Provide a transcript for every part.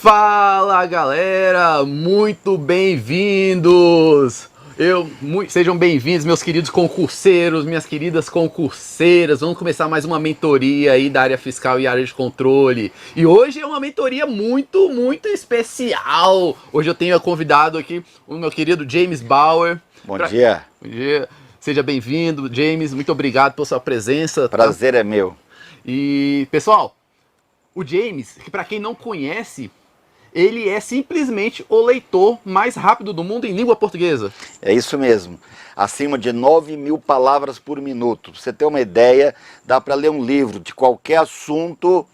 Fala galera, muito bem-vindos! Sejam bem-vindos, meus queridos concurseiros, minhas queridas concurseiras. Vamos começar mais uma mentoria aí da área fiscal e área de controle. E hoje é uma mentoria muito especial. Hoje eu tenho convidado aqui o meu querido James Bauer. Bom dia. Bom dia. Seja bem-vindo, James. Muito obrigado pela sua presença. Prazer é meu. E, pessoal, o James, que para quem não conhece, ele é simplesmente o leitor mais rápido do mundo em língua portuguesa. É isso mesmo. Acima de 9.000 palavras por minuto. Pra você ter uma ideia, dá para ler um livro de qualquer assunto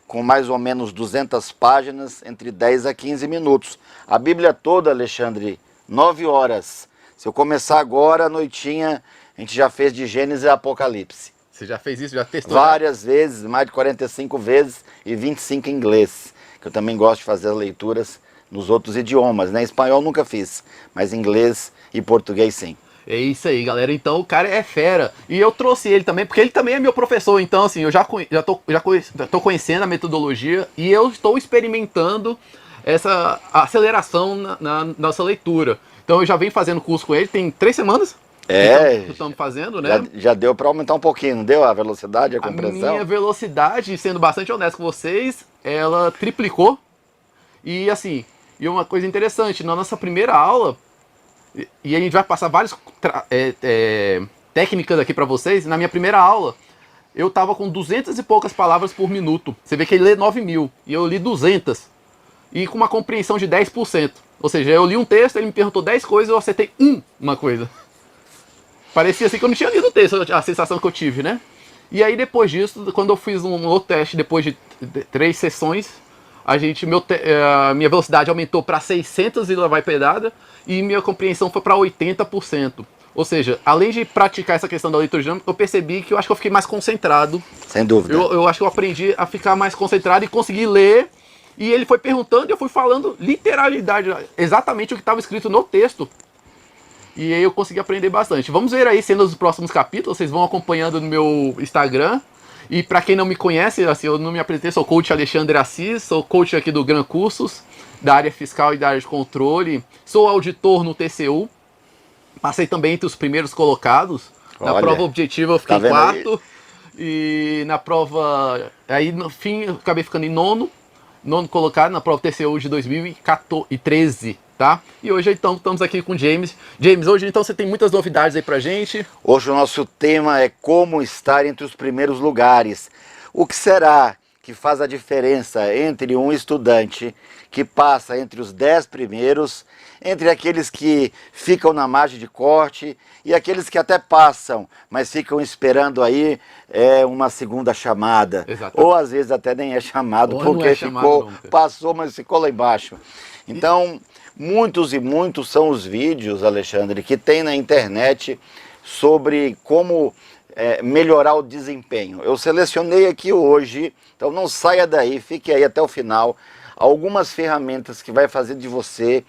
com mais ou menos 200 páginas, entre 10 a 15 minutos. A Bíblia toda, Alexandre, 9 horas. Se eu começar agora, à noitinha, a gente já fez de Gênesis a Apocalipse. Você já fez isso? Já testou? Várias vezes, mais de 45 vezes e 25 em inglês. Que eu também gosto de fazer as leituras nos outros idiomas, né? Espanhol nunca fiz, mas inglês e português sim. É isso aí, galera. Então o cara é fera. E eu trouxe ele também, porque ele também é meu professor. Então, assim, eu já tô conhecendo a metodologia e eu estou experimentando essa aceleração na nossa leitura. Então eu já venho fazendo curso com ele, tem 3 semanas. Estamos fazendo, né? Já deu para aumentar um pouquinho, não deu? A velocidade, a compressão? A minha velocidade, sendo bastante honesto com vocês, ela triplicou. E assim, e uma coisa interessante, na nossa primeira aula, e a gente vai passar várias técnicas aqui para vocês, na minha primeira aula, eu tava com 200 e poucas palavras por minuto. Você vê que ele lê 9.000, e eu li 200. E com uma compreensão de 10%. Ou seja, eu li um texto, ele me perguntou 10 coisas, eu acertei uma coisa. Parecia assim que eu não tinha lido o texto, a sensação que eu tive, né? E aí depois disso, quando eu fiz um outro teste, depois de 3 sessões, minha velocidade aumentou para 600 e lá vai pedada, e minha compreensão foi para 80%. Ou seja, além de praticar essa questão da leitura dinâmica, eu percebi que eu acho que eu fiquei mais concentrado. Sem dúvida. Eu acho que eu aprendi a ficar mais concentrado e consegui ler. E ele foi perguntando e eu fui falando literalidade, exatamente o que estava escrito no texto. E aí eu consegui aprender bastante. Vamos ver aí sendo os próximos capítulos, vocês vão acompanhando no meu Instagram. E para quem não me conhece, assim, eu não me apresentei, sou coach Alexandre Assis, sou coach aqui do Gran Cursos, da área fiscal e da área de controle. Sou auditor no TCU, passei também entre os primeiros colocados. Na prova objetiva eu fiquei em quarto. E na prova, aí no fim eu acabei ficando em nono colocado na prova TCU de 2013. Tá? E hoje então estamos aqui com o James. James, hoje então você tem muitas novidades aí pra gente. Hoje o nosso tema é como estar entre os primeiros lugares. O que será que faz a diferença entre um estudante que passa entre os 10 primeiros, entre aqueles que ficam na margem de corte e aqueles que até passam, mas ficam esperando aí uma segunda chamada. Exatamente. Ou às vezes até nem é chamado, ou porque passou, mas ficou lá embaixo. Então, muitos são os vídeos, Alexandre, que tem na internet sobre como melhorar o desempenho. Eu selecionei aqui hoje, então não saia daí, fique aí até o final, algumas ferramentas que vai fazer de você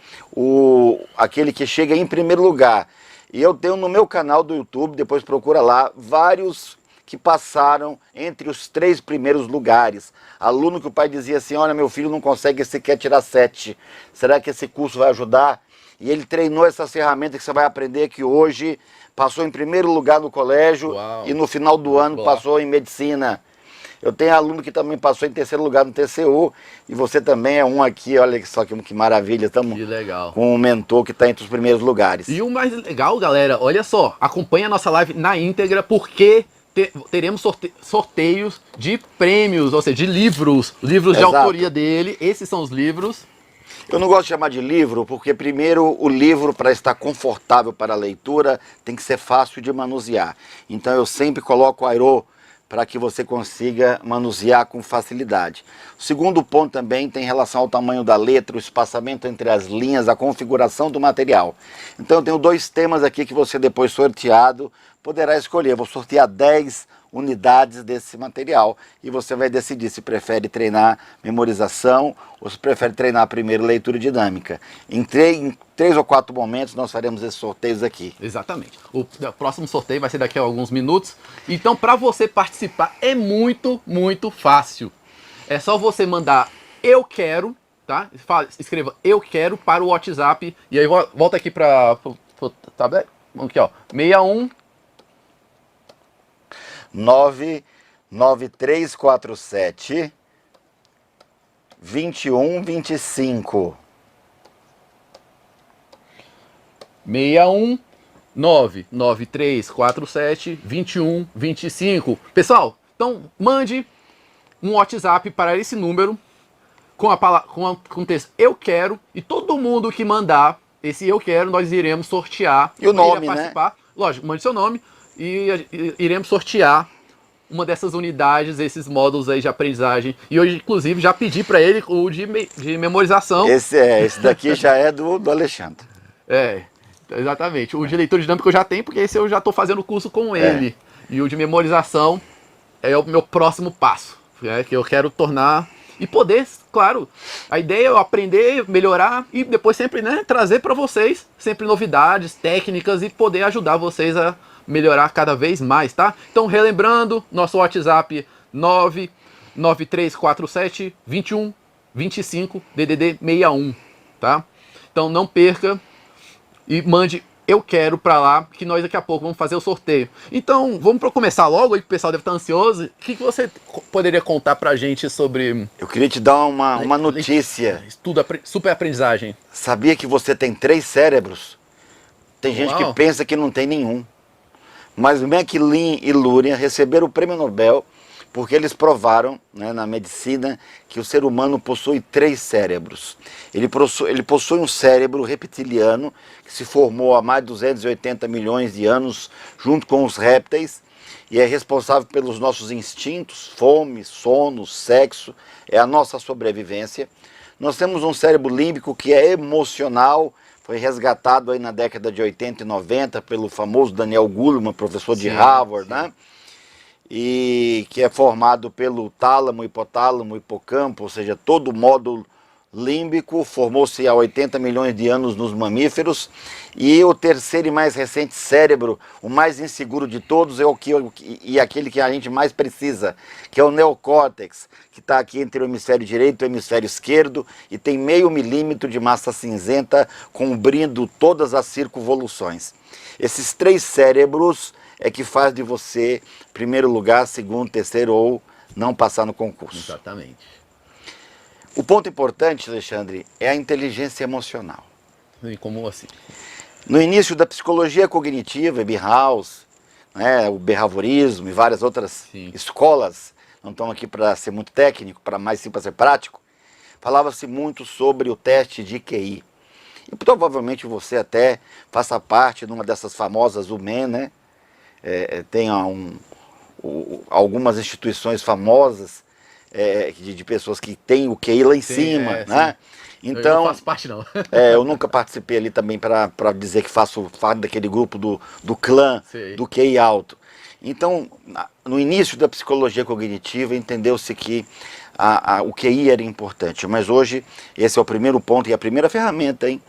aquele que chega em primeiro lugar. E eu tenho no meu canal do YouTube, depois procura lá, vários que passaram entre os 3 primeiros lugares. Aluno que o pai dizia assim, olha, meu filho não consegue sequer tirar 7. Será que esse curso vai ajudar? E ele treinou essas ferramentas que você vai aprender que hoje passou em primeiro lugar no colégio. Uau. E no final do ano passou em medicina. Eu tenho aluno que também passou em terceiro lugar no TCU, e você também é um aqui, olha só que maravilha, estamos com um mentor que está entre os primeiros lugares. E o mais legal, galera, olha só, acompanha a nossa live na íntegra, porque teremos sorteios de prêmios, ou seja, de livros de autoria dele. Esses são os livros. Eu não gosto de chamar de livro, porque primeiro o livro, para estar confortável para a leitura, tem que ser fácil de manusear. Então eu sempre coloco airô para que você consiga manusear com facilidade. O segundo ponto também tem relação ao tamanho da letra, o espaçamento entre as linhas, a configuração do material. Então eu tenho 2 temas aqui que você depois sorteado poderá escolher. Eu vou sortear 10 unidades desse material e você vai decidir se prefere treinar memorização ou se prefere treinar primeiro leitura dinâmica. Em 3 ou 4 momentos nós faremos esses sorteios aqui. Exatamente. O próximo sorteio vai ser daqui a alguns minutos. Então, para você participar é muito fácil. É só você mandar eu quero tá? Escreva eu quero para o WhatsApp. E aí volta aqui para tá bem? Aqui, ó. 61 99347 2125. 61 99347 2125. Pessoal, então mande um WhatsApp para esse número com a palavra, com o texto eu quero, e todo mundo que mandar esse eu quero, nós iremos sortear. E o nome, né? Lógico, mande seu nome e iremos sortear uma dessas unidades, esses módulos aí de aprendizagem. E hoje, inclusive, já pedi para ele o de memorização. Esse daqui já é do Alexandre. É, exatamente. O de leitura dinâmica eu já tenho, porque esse eu já estou fazendo curso com ele. E o de memorização é o meu próximo passo, que eu quero tornar e poder, claro, a ideia é eu aprender, melhorar e depois sempre, né, trazer para vocês sempre novidades, técnicas e poder ajudar vocês a melhorar cada vez mais, tá? Então, relembrando, nosso WhatsApp 99347 2125 DDD 61, tá? Então, não perca e mande eu quero pra lá, que nós daqui a pouco vamos fazer o sorteio. Então, vamos para começar logo, aí que o pessoal deve estar ansioso. O que você poderia contar pra gente sobre... Eu queria te dar uma notícia. Estudo, super aprendizagem. Sabia que você tem 3 cérebros? Tem gente que pensa que não tem nenhum. Mas McLean e Luria receberam o prêmio Nobel porque eles provaram, né, na medicina, que o ser humano possui 3 cérebros. Ele possui um cérebro reptiliano que se formou há mais de 280 milhões de anos junto com os répteis e é responsável pelos nossos instintos, fome, sono, sexo, é a nossa sobrevivência. Nós temos um cérebro límbico que é emocional, foi resgatado aí na década de 80 e 90 pelo famoso Daniel Goleman, professor de Harvard, né? E que é formado pelo tálamo, hipotálamo, hipocampo, ou seja, todo o módulo límbico, formou-se há 80 milhões de anos nos mamíferos, e o terceiro e mais recente cérebro, o mais inseguro de todos, é aquele que a gente mais precisa, que é o neocórtex, que está aqui entre o hemisfério direito e o hemisfério esquerdo, e tem 0,5 milímetro de massa cinzenta, cobrindo todas as circunvoluções. Esses 3 cérebros é que faz de você primeiro lugar, segundo, terceiro ou não passar no concurso. Exatamente. O ponto importante, Alexandre, é a inteligência emocional. E como assim? No início da psicologia cognitiva, Ebbinghaus, né, o behaviorismo e várias outras escolas, não estão aqui para ser muito técnico, mais sim para ser prático, falava-se muito sobre o teste de QI. E provavelmente você até faça parte de uma dessas famosas UMEN, né? Tem algumas instituições famosas de pessoas que têm o QI lá em cima, né? Então, eu não faço parte não. Eu nunca participei ali também para dizer que faço parte daquele grupo do clã do QI alto. Então, no início da psicologia cognitiva, entendeu-se que o QI era importante, mas hoje esse é o primeiro ponto e a primeira ferramenta, hein,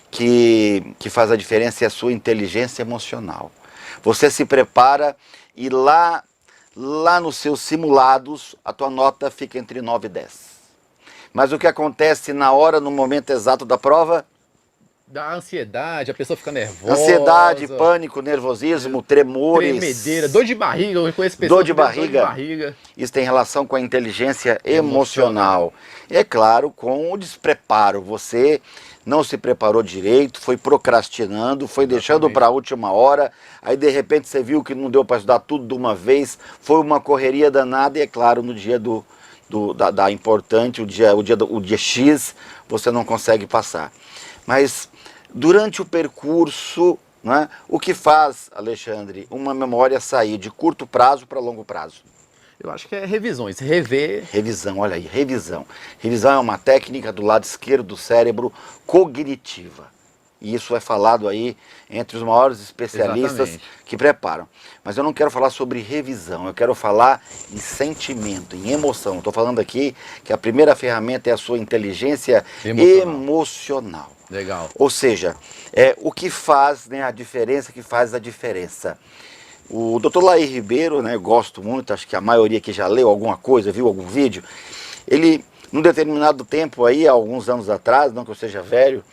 que faz a diferença é a sua inteligência emocional. Você se prepara e lá nos seus simulados a tua nota fica entre 9 e 10. Mas o que acontece na hora, no momento exato da prova? Da ansiedade, a pessoa fica nervosa. Ansiedade, pânico, nervosismo, tremores. Tremedeira, dor de barriga, eu conheço pessoas dor de barriga. Isso tem relação com a inteligência emocional. E é claro, com o despreparo. Você não se preparou direito, foi procrastinando, foi deixando para a última hora, aí de repente você viu que não deu para estudar tudo de uma vez, foi uma correria danada e é claro, no dia da importante, o dia X, você não consegue passar. Mas durante o percurso, né, o que faz, Alexandre, uma memória sair de curto prazo para longo prazo? Eu acho que é revisões, rever... Revisão, olha aí, revisão. Revisão é uma técnica do lado esquerdo do cérebro cognitiva. E isso é falado aí entre os maiores especialistas que preparam. Mas eu não quero falar sobre revisão, eu quero falar em sentimento, em emoção. Estou falando aqui que a primeira ferramenta é a sua inteligência emocional. Legal. Ou seja, o que faz, né, a diferença que faz a diferença. O Dr. Laí Ribeiro, né, eu gosto muito, acho que a maioria que já leu alguma coisa, viu algum vídeo, Ele, num determinado tempo aí, há alguns anos atrás, não que eu seja velho,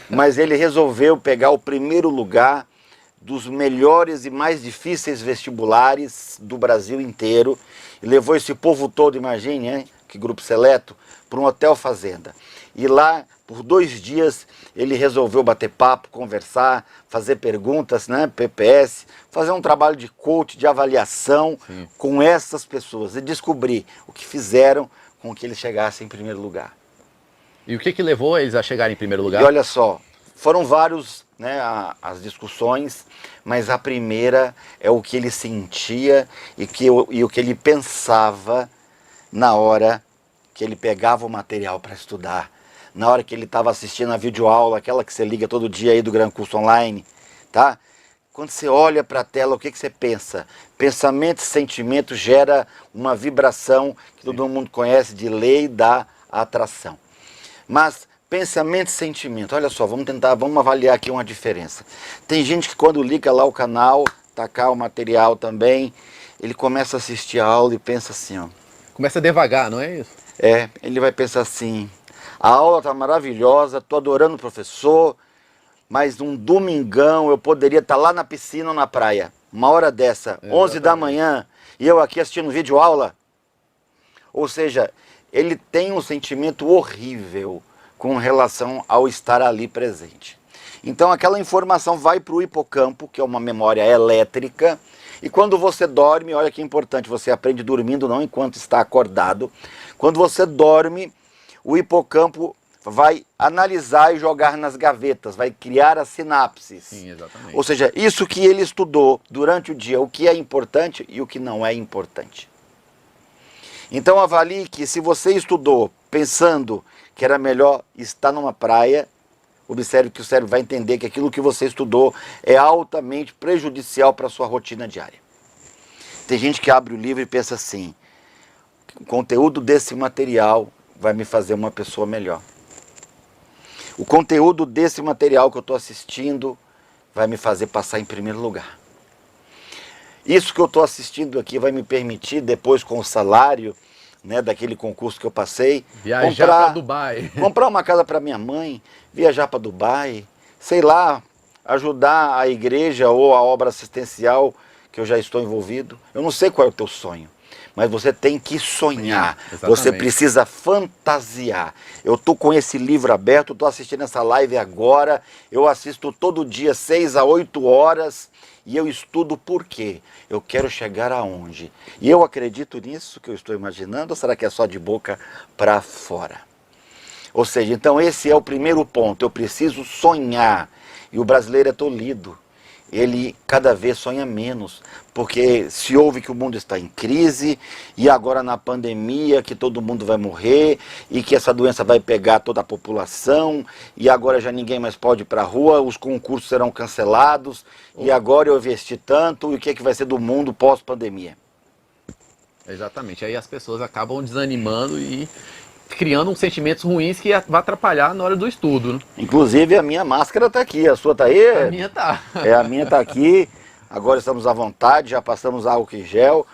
mas ele resolveu pegar o primeiro lugar dos melhores e mais difíceis vestibulares do Brasil inteiro e levou esse povo todo, imagine, hein, que grupo seleto, para um hotel fazenda. E lá, por 2 dias, ele resolveu bater papo, conversar, fazer perguntas, né, PPS, fazer um trabalho de coach, de avaliação com essas pessoas e descobrir o que fizeram com que eles chegassem em primeiro lugar. E o que levou eles a chegarem em primeiro lugar? E olha só, foram vários, né, as discussões, mas a primeira é o que ele sentia e o que ele pensava na hora que ele pegava o material para estudar, na hora que ele estava assistindo a videoaula, aquela que você liga todo dia aí do Gran Curso Online, tá? Quando você olha para a tela, o que você pensa? Pensamento e sentimento gera uma vibração que todo mundo conhece de lei da atração. Mas pensamento e sentimento, olha só, vamos avaliar aqui uma diferença. Tem gente que quando liga lá o canal, tacar o material também, ele começa a assistir a aula e pensa assim, ó. Começa devagar, não é isso? Ele vai pensar assim, a aula está maravilhosa, estou adorando o professor, mas num domingão eu poderia estar lá na piscina ou na praia, uma hora dessa, 11 da manhã, e eu aqui assistindo vídeo aula. Ou seja, ele tem um sentimento horrível com relação ao estar ali presente. Então aquela informação vai para o hipocampo, que é uma memória elétrica, e quando você dorme, olha que importante, você aprende dormindo, não enquanto está acordado. Quando você dorme, o hipocampo vai analisar e jogar nas gavetas, vai criar as sinapses. Sim, exatamente. Ou seja, isso que ele estudou durante o dia, o que é importante e o que não é importante. Então avalie que se você estudou pensando que era melhor estar numa praia, observe que o cérebro vai entender que aquilo que você estudou é altamente prejudicial para a sua rotina diária. Tem gente que abre o livro e pensa assim, o conteúdo desse material vai me fazer uma pessoa melhor. O conteúdo desse material que eu estou assistindo vai me fazer passar em primeiro lugar. Isso que eu estou assistindo aqui vai me permitir, depois com o salário, né, daquele concurso que eu passei, viajar para Dubai, comprar uma casa para minha mãe, viajar para Dubai, sei lá, ajudar a igreja ou a obra assistencial que eu já estou envolvido. Eu não sei qual é o teu sonho, mas você tem que sonhar, você precisa fantasiar. Eu estou com esse livro aberto, estou assistindo essa live agora, eu assisto todo dia 6 a 8 horas e eu estudo por quê? Eu quero chegar aonde? E eu acredito nisso que eu estou imaginando, ou será que é só de boca para fora? Ou seja, então esse é o primeiro ponto, eu preciso sonhar. E o brasileiro é tolido, ele cada vez sonha menos, porque se ouve que o mundo está em crise, e agora na pandemia que todo mundo vai morrer, e que essa doença vai pegar toda a população, e agora já ninguém mais pode ir para a rua, os concursos serão cancelados, e agora eu investi tanto, e o que é que vai ser do mundo pós-pandemia? Exatamente, aí as pessoas acabam desanimando e criando uns sentimentos ruins que vai atrapalhar na hora do estudo, né? Inclusive a minha máscara está aqui, a sua está aí? A minha tá. A minha está aqui, agora estamos à vontade, já passamos álcool em gel,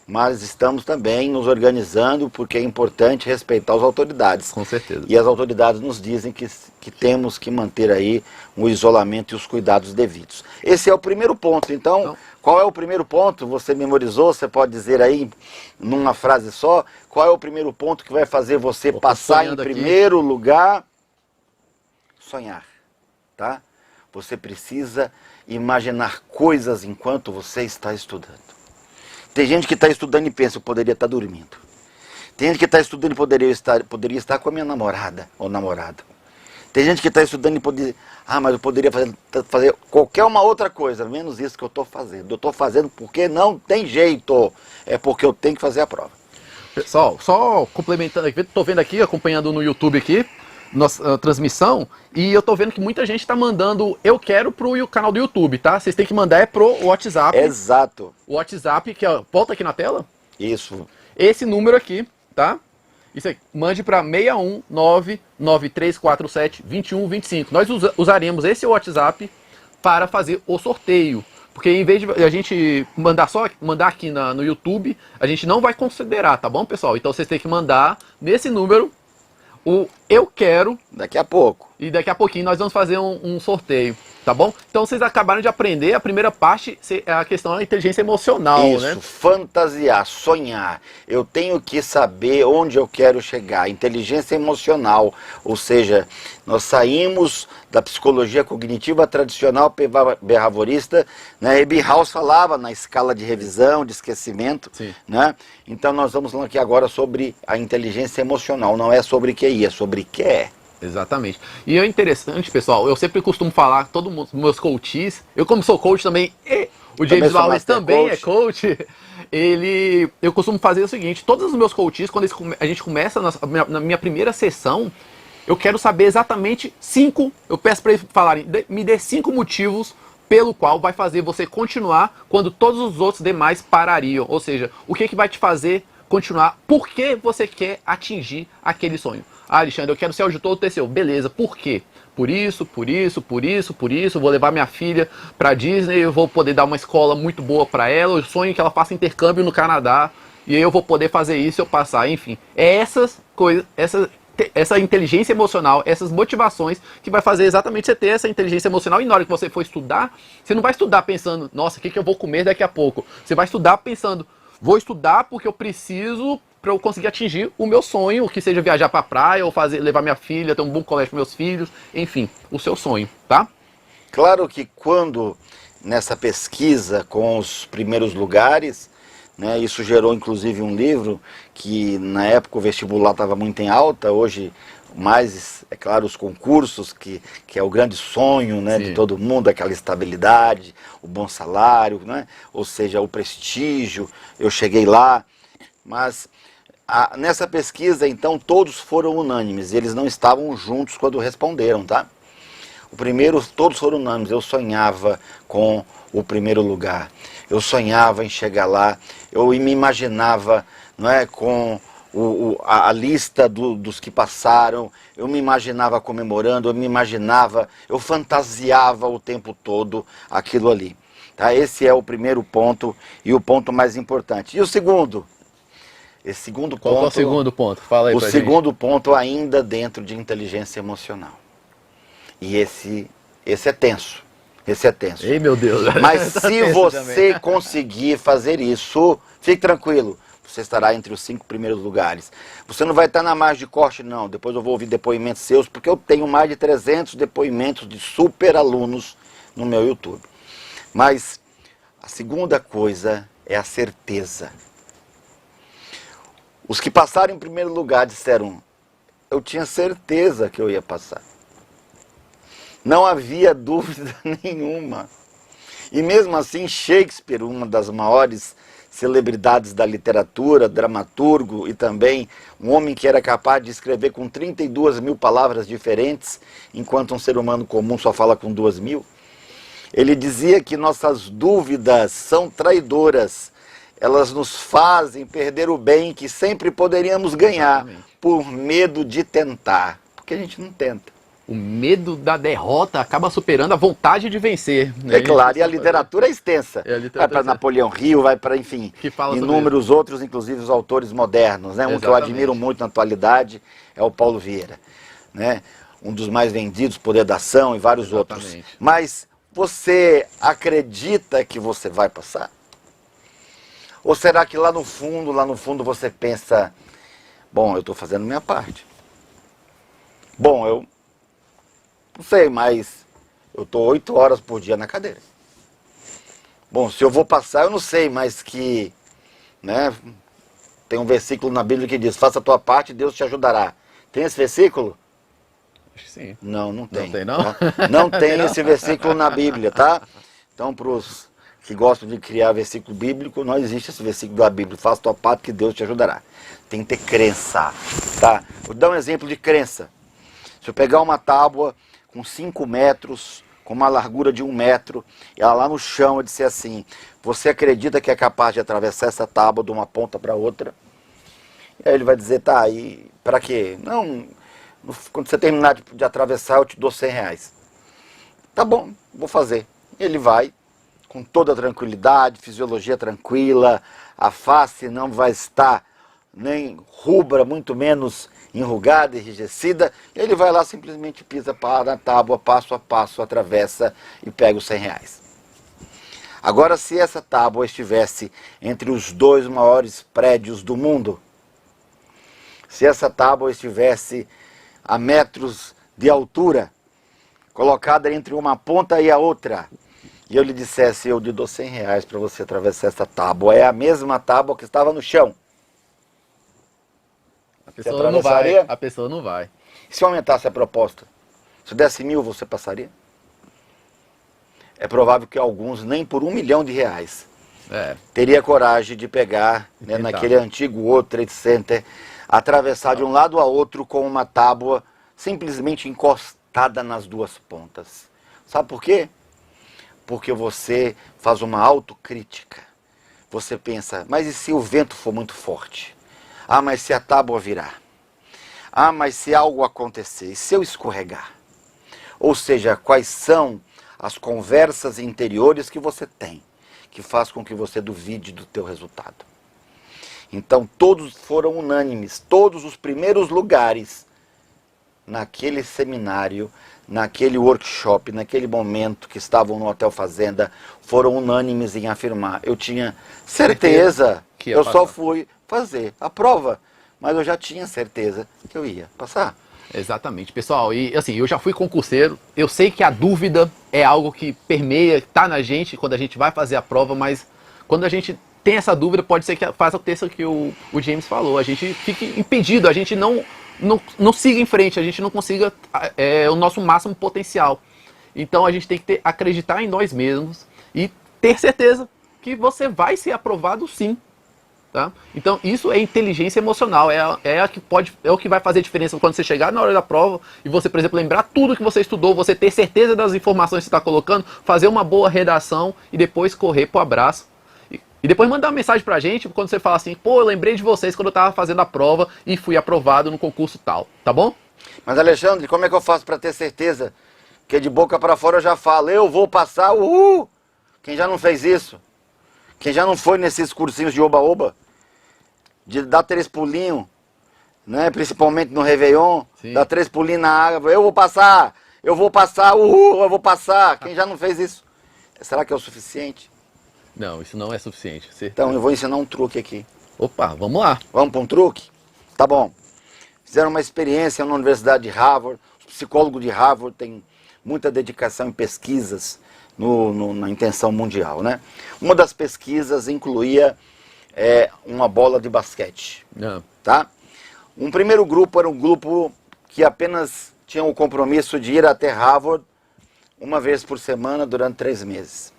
mas estamos também nos organizando porque é importante respeitar as autoridades. Com certeza. E as autoridades nos dizem que temos que manter aí o isolamento e os cuidados devidos. Esse é o primeiro ponto. Então, qual é o primeiro ponto? Você memorizou? Você pode dizer aí numa frase só? Qual é o primeiro ponto que vai fazer você passar em primeiro lugar? Sonhar, tá? Você precisa imaginar coisas enquanto você está estudando. Tem gente que está estudando e pensa, eu poderia estar dormindo. Tem gente que está estudando e poderia estar com a minha namorada ou namorado. Tem gente que está estudando e poderia, mas eu poderia fazer qualquer uma outra coisa, menos isso que eu estou fazendo. Eu estou fazendo porque não tem jeito, é porque eu tenho que fazer a prova. Pessoal, só complementando aqui, estou vendo aqui, acompanhando no YouTube aqui, nossa transmissão, e eu tô vendo que muita gente tá mandando eu quero pro canal do YouTube, tá? Vocês têm que mandar pro WhatsApp. Exato. O WhatsApp, que é, volta aqui na tela. Isso. Esse número aqui, tá? Isso aqui, mande para 61993472125. Nós usaremos esse WhatsApp para fazer o sorteio. Porque em vez de a gente mandar aqui no YouTube, a gente não vai considerar, tá bom, pessoal? Então vocês têm que mandar nesse número o eu quero. Daqui a pouco. E daqui a pouquinho nós vamos fazer um sorteio, tá bom? Então vocês acabaram de aprender, a primeira parte é a questão da inteligência emocional, Isso, né? fantasiar, sonhar. Eu tenho que saber onde eu quero chegar. Inteligência emocional, ou seja, nós saímos da psicologia cognitiva tradicional behaviorista, né? Ebbinghaus falava na escala de revisão, de esquecimento, Sim. né? Então nós vamos falar aqui agora sobre a inteligência emocional, não é sobre QI, é sobre QE. Exatamente. E é interessante, pessoal, eu sempre costumo falar, todos os meus coaches, eu como sou coach também, e o James Wallace também é coach, eu costumo fazer o seguinte, todos os meus coaches, quando a gente começa na minha primeira sessão, eu quero saber exatamente eu peço para eles falarem, me dê 5 motivos pelo qual vai fazer você continuar quando todos os outros demais parariam, ou seja, o que vai te fazer continuar, por que você quer atingir aquele sonho. Ah, Alexandre, eu quero ser auditor do TCU. Beleza, por quê? Por isso, vou levar minha filha pra Disney, eu vou poder dar uma escola muito boa pra ela, eu sonho que ela faça intercâmbio no Canadá, e aí eu vou poder fazer isso se eu passar, enfim. É essas coisas, essa inteligência emocional, essas motivações que vai fazer exatamente você ter essa inteligência emocional, e na hora que você for estudar, você não vai estudar pensando, nossa, o que eu vou comer daqui a pouco? Você vai estudar pensando, vou estudar porque eu preciso para eu conseguir atingir o meu sonho, que seja viajar para a praia ou levar minha filha, ter um bom colégio para meus filhos, enfim, o seu sonho, tá? Claro que quando nessa pesquisa com os primeiros lugares, né, isso gerou inclusive um livro que na época o vestibular estava muito em alta, hoje mais, é claro, os concursos, que é o grande sonho, né, de todo mundo, aquela estabilidade, o bom salário, né, ou seja, o prestígio, eu cheguei lá, mas nessa pesquisa, então, todos foram unânimes, eles não estavam juntos quando responderam, tá? O primeiro, todos foram unânimes, eu sonhava com o primeiro lugar, eu sonhava em chegar lá, eu me imaginava, não é, com a lista dos que passaram, eu me imaginava comemorando, eu fantasiava o tempo todo aquilo ali. Tá? Esse é o primeiro ponto e o ponto mais importante. E o segundo? Esse segundo ponto... Qual é o segundo ponto? Fala aí pra gente. O segundo ponto ainda dentro de inteligência emocional. E esse é tenso. Esse é tenso. Ei, meu Deus. Mas se você conseguir fazer isso, fique tranquilo. Você estará entre os 5 primeiros lugares. Você não vai estar na margem de corte, não. Depois eu vou ouvir depoimentos seus, porque eu tenho mais de 300 depoimentos de super alunos no meu YouTube. Mas a segunda coisa é a certeza. Os que passaram em primeiro lugar disseram, eu tinha certeza que eu ia passar. Não havia dúvida nenhuma. E mesmo assim, Shakespeare, uma das maiores celebridades da literatura, dramaturgo e também um homem que era capaz de escrever com 32 mil palavras diferentes, enquanto um ser humano comum só fala com 2.000. Ele dizia que nossas dúvidas são traidoras, elas nos fazem perder o bem que sempre poderíamos ganhar, por medo de tentar, porque a gente não tenta. O medo da derrota acaba superando a vontade de vencer. Né? É claro, e a literatura é extensa. Vai para Napoleão Hill, vai para, enfim, inúmeros outros, inclusive os autores modernos. Né? Um que eu admiro muito na atualidade é o Paulo Vieira. Né? Um dos mais vendidos, Poder da Ação e vários outros. Mas você acredita que você vai passar? Ou será que lá no fundo você pensa, bom, eu estou fazendo minha parte. Bom, eu não sei, mas eu estou 8 horas por dia na cadeira. Bom, se eu vou passar, eu não sei, mas que, né, tem um versículo na Bíblia que diz, faça a tua parte e Deus te ajudará. Tem esse versículo? Acho que sim. Não, não tem. Não tem, não? Não tem esse versículo na Bíblia, tá? Então, para os que gostam de criar versículo bíblico, não existe esse versículo da Bíblia. Faça a tua parte que Deus te ajudará. Tem que ter crença, tá? Vou dar um exemplo de crença. Se eu pegar uma tábua com 5 metros, com uma largura de 1 metro, e ela lá no chão eu disser assim, você acredita que é capaz de atravessar essa tábua de uma ponta para outra? E aí ele vai dizer, tá, e para quê? Não, quando você terminar de atravessar eu te dou R$100. Tá bom, vou fazer. Ele vai, com toda tranquilidade, fisiologia tranquila, a face não vai estar nem rubra, muito menos enrugada, enrijecida. Ele vai lá, simplesmente pisa para a tábua, passo a passo, atravessa e pega os R$ 100. Agora, se essa tábua estivesse entre os 2 maiores prédios do mundo, se essa tábua estivesse a metros de altura, colocada entre uma ponta e a outra, e eu lhe dissesse, eu lhe dou R$ 100 para você atravessar essa tábua, é a mesma tábua que estava no chão. A pessoa não vai. A pessoa não vai. Se eu aumentasse a proposta, se eu desse 1.000, você passaria? É provável que alguns, nem por R$ 1 milhão, teria coragem de pegar, né, naquele antigo World Trade Center, atravessar de um lado a outro com uma tábua simplesmente encostada nas 2 pontas. Sabe por quê? Porque você faz uma autocrítica. Você pensa, mas e se o vento for muito forte? Ah, mas se a tábua virar? Ah, mas se algo acontecer? E se eu escorregar? Ou seja, quais são as conversas interiores que você tem, que faz com que você duvide do teu resultado? Então todos foram unânimes, todos os primeiros lugares naquele seminário, naquele workshop, naquele momento que estavam no Hotel Fazenda, foram unânimes em afirmar, eu tinha certeza que eu só fui fazer a prova, mas eu já tinha certeza que eu ia passar. Exatamente, pessoal, e assim, eu já fui concurseiro, eu sei que a dúvida é algo que permeia, tá na gente quando a gente vai fazer a prova, mas quando a gente tem essa dúvida, pode ser que faça o que o James falou, a gente fique impedido, a gente não siga em frente, a gente não consiga o nosso máximo potencial. Então a gente tem que acreditar em nós mesmos e ter certeza que você vai ser aprovado sim. Tá? Então isso é inteligência emocional, é o que vai fazer diferença quando você chegar na hora da prova e você, por exemplo, lembrar tudo que você estudou, você ter certeza das informações que você está colocando, fazer uma boa redação e depois correr pro abraço. E depois mandar uma mensagem pra gente quando você fala assim, pô, eu lembrei de vocês quando eu estava fazendo a prova e fui aprovado no concurso tal, tá bom? Mas Alexandre, como é que eu faço para ter certeza que de boca para fora eu já falo, eu vou passar, uhul! Quem já não fez isso? Quem já não foi nesses cursinhos de oba-oba, de dar 3 pulinhos, né? Principalmente no Réveillon, dar 3 pulinhos na água, eu vou passar, uhul, eu vou passar. Quem já não fez isso? Será que é o suficiente? Não, isso não é suficiente. Então eu vou ensinar um truque aqui. Opa, vamos lá. Vamos para um truque? Tá bom. Fizeram uma experiência na Universidade de Harvard, os psicólogos de Harvard têm muita dedicação em pesquisas na intenção mundial, né? Uma das pesquisas incluía uma bola de basquete, tá? Um primeiro grupo era um grupo que apenas tinha o compromisso de ir até Harvard uma vez por semana durante 3 meses.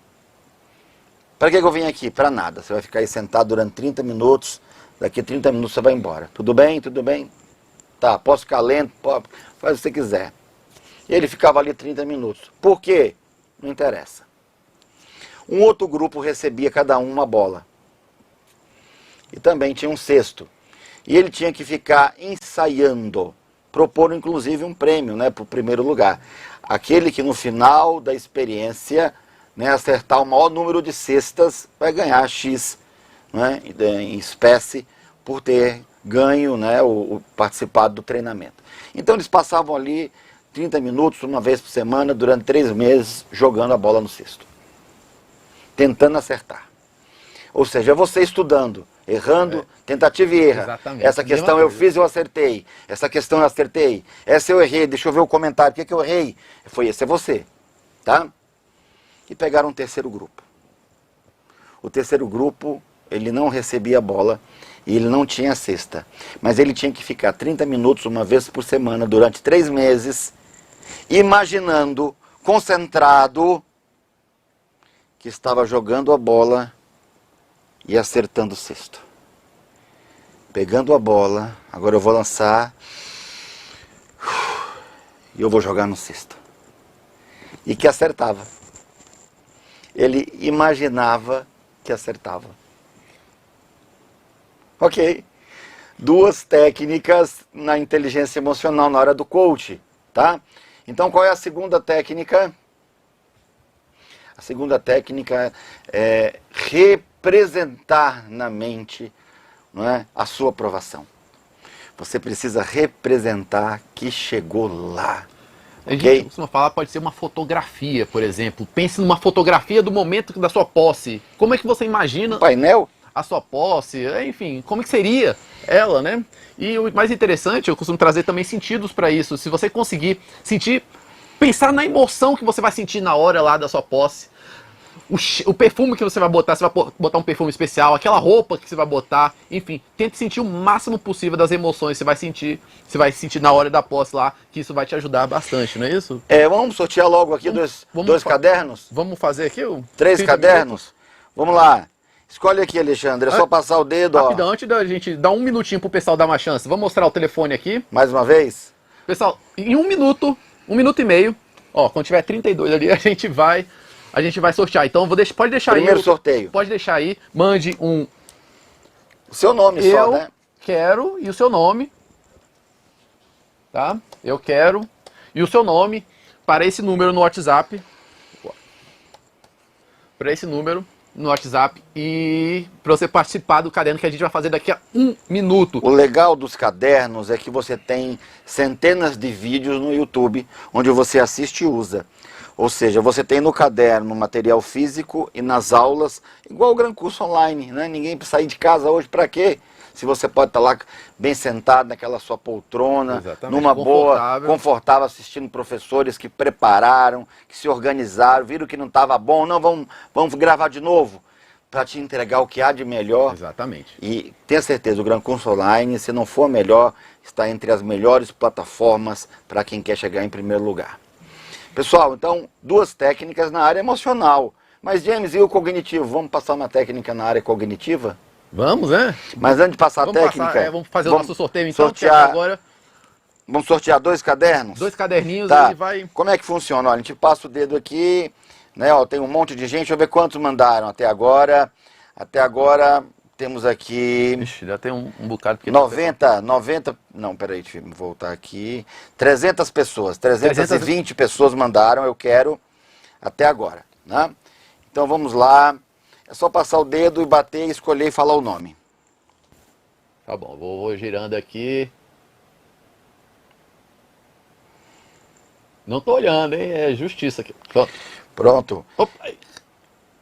Para que eu vim aqui? Para nada. Você vai ficar aí sentado durante 30 minutos, daqui a 30 minutos você vai embora. Tudo bem? Tudo bem? Tá, posso ficar lento? Pode, faz o que você quiser. E ele ficava ali 30 minutos. Por quê? Não interessa. Um outro grupo recebia cada um uma bola. E também tinha um cesto. E ele tinha que ficar ensaiando, propor inclusive um prêmio, né, para o primeiro lugar. Aquele que no final da experiência, né, acertar o maior número de cestas vai ganhar X, né, em espécie por ter ganho, né, o participado do treinamento. Então eles passavam ali 30 minutos, uma vez por semana, durante 3 meses, jogando a bola no cesto. Tentando acertar. Ou seja, você estudando, errando, tentativa e erro. Exatamente. Essa questão eu fiz, eu acertei. Essa questão eu acertei. Essa eu errei, deixa eu ver o comentário. O que eu errei? Esse é você. Tá? E pegaram um terceiro grupo. O terceiro grupo, ele não recebia a bola e ele não tinha cesta. Mas ele tinha que ficar 30 minutos, uma vez por semana, durante 3 meses, imaginando, concentrado, que estava jogando a bola e acertando o cesto. Pegando a bola, agora eu vou lançar e eu vou jogar no cesto. E que acertava. Ele imaginava que acertava. Ok. 2 técnicas na inteligência emocional, na hora do coach, tá? Então qual é a segunda técnica? A segunda técnica é representar na mente, não é, a sua aprovação. Você precisa representar que chegou lá. A gente Ok? costuma falar, pode ser uma fotografia, por exemplo. Pense numa fotografia do momento da sua posse. Como é que você imagina Painel? a sua posse? Enfim, como é que seria ela, né? E o mais interessante, eu costumo trazer também sentidos para isso. Se você conseguir sentir, pensar na emoção que você vai sentir na hora lá da sua posse. O perfume que você vai botar um perfume especial, aquela roupa que você vai botar, enfim, tente sentir o máximo possível das emoções que você vai sentir na hora da posse lá, que isso vai te ajudar bastante, não é isso? Vamos sortear logo aqui dois cadernos? Vamos fazer aqui o 3 30 cadernos? minutos? Vamos lá. Escolhe aqui, Alexandre. É só passar o dedo, ó. Rapidão, antes da gente dar um minutinho pro pessoal dar uma chance, vamos mostrar o telefone aqui. Mais uma vez. Pessoal, em um minuto e meio, ó, quando tiver 32 ali, a gente vai sortear. Então pode deixar Primeiro aí. sorteio. Pode deixar aí, mande um O seu nome eu só, né? quero e o seu nome, tá? Eu quero e o seu nome para esse número no WhatsApp. Para esse número no WhatsApp e para você participar do caderno que a gente vai fazer daqui a um minuto. O legal dos cadernos é que você tem centenas de vídeos no YouTube onde você assiste e usa. Ou seja, você tem no caderno material físico e nas aulas, igual o Gran Curso Online, né? Ninguém precisa sair de casa hoje para quê? Se você pode estar lá bem sentado naquela sua poltrona, Exatamente, numa boa, confortável, assistindo professores que prepararam, que se organizaram, viram que não estava bom, não, vamos gravar de novo, para te entregar o que há de melhor. Exatamente. E tenha certeza, o Gran Curso Online, se não for melhor, está entre as melhores plataformas para quem quer chegar em primeiro lugar. Pessoal, então, 2 técnicas na área emocional. Mas, James, e o cognitivo? Vamos passar uma técnica na área cognitiva? Vamos, né? Mas antes de passar a técnica... Vamos fazer o nosso sorteio então, sortear, agora vamos sortear 2 cadernos? 2 caderninhos Tá. e vai... Como é que funciona? Olha, a gente passa o dedo aqui, né? Ó, tem um monte de gente, deixa eu ver quantos mandaram até agora. Até agora temos aqui... Ixi, já tem um bocado... Porque 90, não, peraí, deixa eu voltar aqui. 300 pessoas, 320 pessoas mandaram, eu quero, até agora, né? Então vamos lá, é só passar o dedo e bater, escolher e falar o nome. Tá bom, vou girando aqui. Não tô olhando, hein? É justiça aqui. Pronto. Pronto. Opa.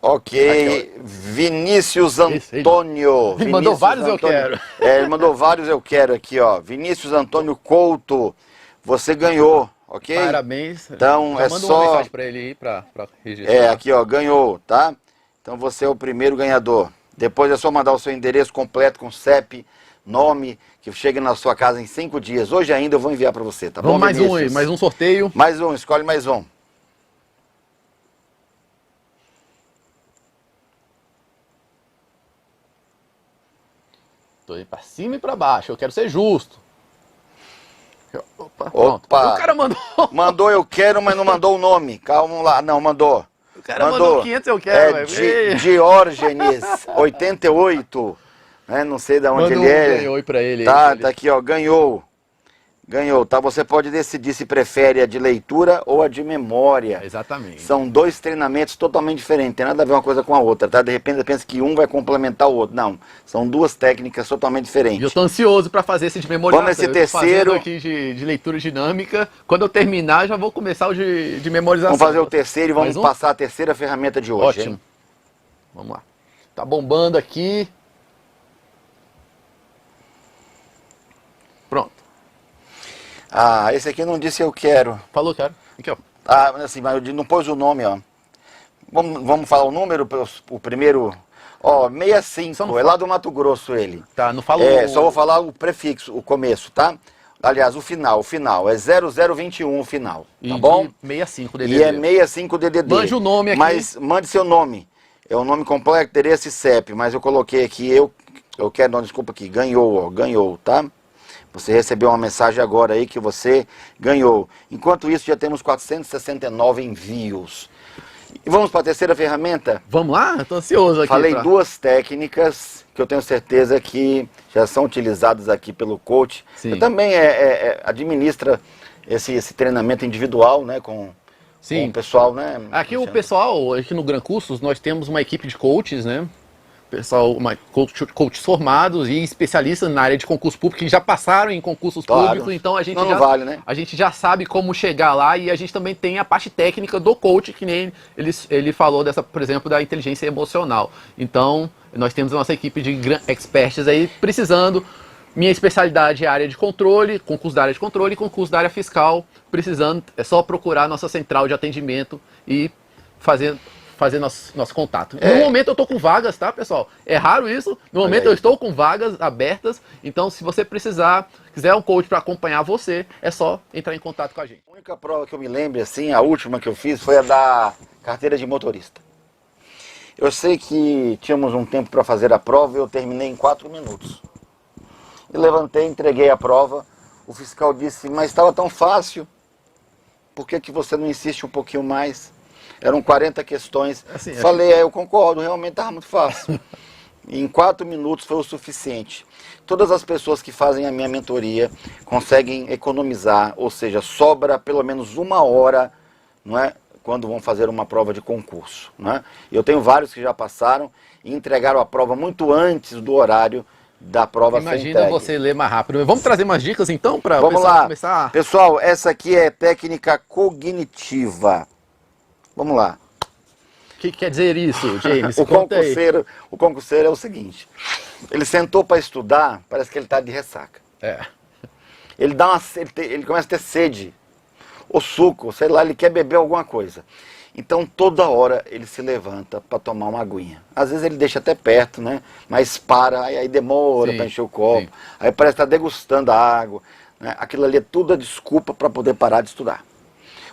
Ok, Aqui, Vinícius Esse, Antônio. ele mandou vários eu quero. Ele mandou vários eu quero aqui, ó. Vinícius Antônio Couto, você ganhou, ok? Parabéns. Então já é manda só... uma mensagem pra ele aí pra registrar. É, aqui ó, ganhou, tá? Então você é o primeiro ganhador. Depois é só mandar o seu endereço completo com CEP, nome, que chegue na sua casa em 5 dias. Hoje ainda eu vou enviar para você, tá bom, Vamos mais um aí, Vinícius? mais um sorteio. Mais um, escolhe mais um. Tô indo pra cima e pra baixo, eu quero ser justo. Opa, Opa. pronto. O cara mandou. Mandou eu quero, mas não mandou o nome. Calma lá, não, mandou. O cara mandou 500 eu quero, Diógenes, 88. Né? Não sei de onde Manda ele é. ganhou aí pra ele. Tá, aí, tá aqui, ó, ganhou. Ganhou, tá? Você pode decidir se prefere a de leitura ou a de memória. Exatamente. São 2 treinamentos totalmente diferentes, tem nada a ver uma coisa com a outra, tá? De repente você pensa que um vai complementar o outro. Não, são 2 técnicas totalmente diferentes. E eu tô ansioso pra fazer esse de memorização. Vamos esse Eu tô terceiro. fazendo aqui de leitura dinâmica. Quando eu terminar, já vou começar o de memorização. Vamos fazer o terceiro e vamos Mais um? passar a terceira ferramenta de hoje. Ótimo. Hein? Vamos lá. Tá bombando aqui. Pronto. Ah, esse aqui não disse eu quero. Falou, cara. Aqui, ó. Ah, assim, mas não pôs o nome, ó. Vamos falar o número, o primeiro. Ó, 65, é lá do Mato Grosso ele. Tá, não falou. Só vou falar o prefixo, o começo, tá? Aliás, o final é 0021 o final, tá bom? E 65 DDD. E é 65 DDD. Mande o nome aqui. Mas mande seu nome. É o nome completo, endereço e CEP, mas eu coloquei aqui, eu quero, não, desculpa aqui, ganhou, ó, ganhou, tá? Você recebeu uma mensagem agora aí que você ganhou. Enquanto isso, já temos 469 envios. E vamos para a terceira ferramenta? Vamos lá? Eu tô ansioso aqui. Falei 2 técnicas que eu tenho certeza que já são utilizadas aqui pelo coach. Sim. Eu também administra esse treinamento individual, né, com Sim. com o pessoal, né? Aqui o pessoal, aqui no Gran Cursos, nós temos uma equipe de coaches, né? Pessoal, coaches formados e especialistas na área de concurso público que já passaram em concursos públicos, então a gente não vale, né? a gente já sabe como chegar lá e a gente também tem a parte técnica do coach, que nem ele falou dessa, por exemplo, da inteligência emocional. Então, nós temos a nossa equipe de experts aí precisando. Minha especialidade é a área de controle, concurso da área de controle e concurso da área fiscal. Precisando, é só procurar a nossa central de atendimento e fazer nosso contato. No momento eu estou com vagas, tá, pessoal? É raro isso. No momento eu estou com vagas abertas. Então, se você quiser um coach para acompanhar você, é só entrar em contato com a gente. A única prova que eu me lembro, assim, a última que eu fiz foi a da carteira de motorista. Eu sei que tínhamos um tempo para fazer a prova e eu terminei em 4 minutos. Eu levantei, entreguei a prova. O fiscal disse, mas estava tão fácil. Por que você não insiste um pouquinho mais? Eram 40 questões. Assim, falei, eu concordo, realmente estava muito fácil. E em 4 minutos foi o suficiente. Todas as pessoas que fazem a minha mentoria conseguem economizar, ou seja, sobra pelo menos 1 hora, não é? Quando vão fazer uma prova de concurso. Não é? Eu tenho vários que já passaram e entregaram a prova muito antes do horário da prova. Imagina você ler mais rápido. Vamos trazer umas dicas então para começar? Pessoal, essa aqui é técnica cognitiva. Vamos lá. O que quer dizer isso, James? O concurseiro é o seguinte. Ele sentou para estudar, parece que ele está de ressaca. Ele começa a ter sede. Ou suco, sei lá, ele quer beber alguma coisa. Então toda hora ele se levanta para tomar uma aguinha. Às vezes ele deixa até perto, né? Mas para, aí demora para encher o copo. Sim. Aí parece estar degustando a água. Né? Aquilo ali é tudo a desculpa para poder parar de estudar.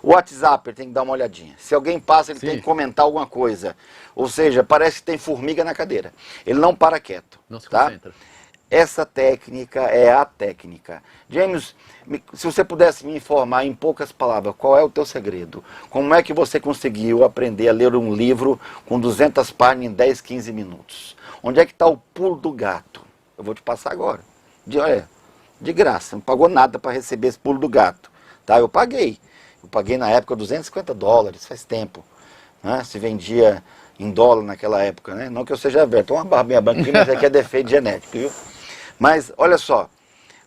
O WhatsApp ele tem que dar uma olhadinha. Se alguém passa, ele tem que comentar alguma coisa. Ou seja, parece que tem formiga na cadeira. Ele não para quieto. Não se concentra. Essa técnica é a técnica. James, se você pudesse me informar em poucas palavras, qual é o teu segredo? Como é que você conseguiu aprender a ler um livro com 200 páginas em 10, 15 minutos? Onde é que está o pulo do gato? Eu vou te passar agora. De graça, não pagou nada para receber esse pulo do gato. Tá? Eu paguei na época $250, faz tempo. Né? Se vendia em dólar naquela época, né? Não que eu seja velho, tem uma barbinha branca aqui, mas aqui é defeito genético, viu? Mas, olha só,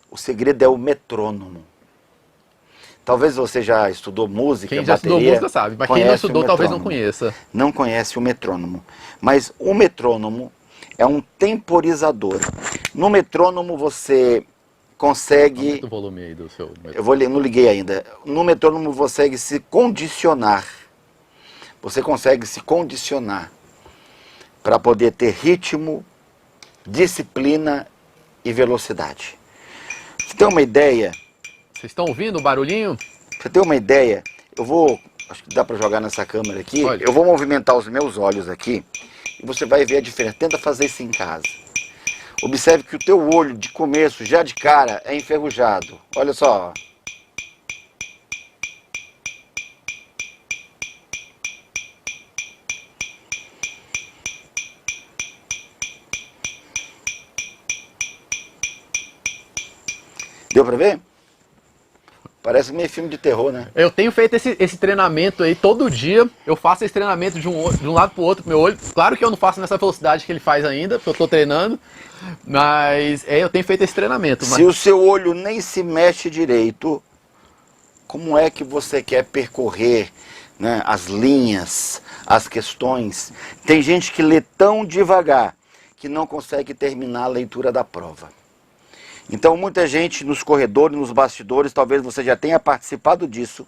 o segredo é o metrônomo. Talvez você já estudou música, quem já estudou música sabe, mas quem não estudou talvez não conheça. Não conhece o metrônomo. Mas o metrônomo é um temporizador. No metrônomo você consegue... Aumenta o volume aí do seu metrônomo. Eu vou ler, não liguei ainda. No metrônomo você consegue se condicionar. Você consegue se condicionar para poder ter ritmo, disciplina e velocidade. Você tem uma ideia? Vocês estão ouvindo o barulhinho? Você tem uma ideia? Acho que dá para jogar nessa câmera aqui. Olha. Eu vou movimentar os meus olhos aqui e você vai ver a diferença. Tenta fazer isso em casa. Observe que o teu olho de começo, já de cara, é enferrujado. Olha só. Deu pra ver? Parece meio filme de terror, né? Eu tenho feito esse treinamento aí todo dia. Eu faço esse treinamento de um lado pro outro com meu olho. Claro que eu não faço nessa velocidade que ele faz ainda, porque eu tô treinando. Mas eu tenho feito esse treinamento. Se o seu olho nem se mexe direito, como é que você quer percorrer, né, as linhas, as questões? Tem gente que lê tão devagar que não consegue terminar a leitura da prova. Então muita gente nos corredores, nos bastidores, talvez você já tenha participado disso,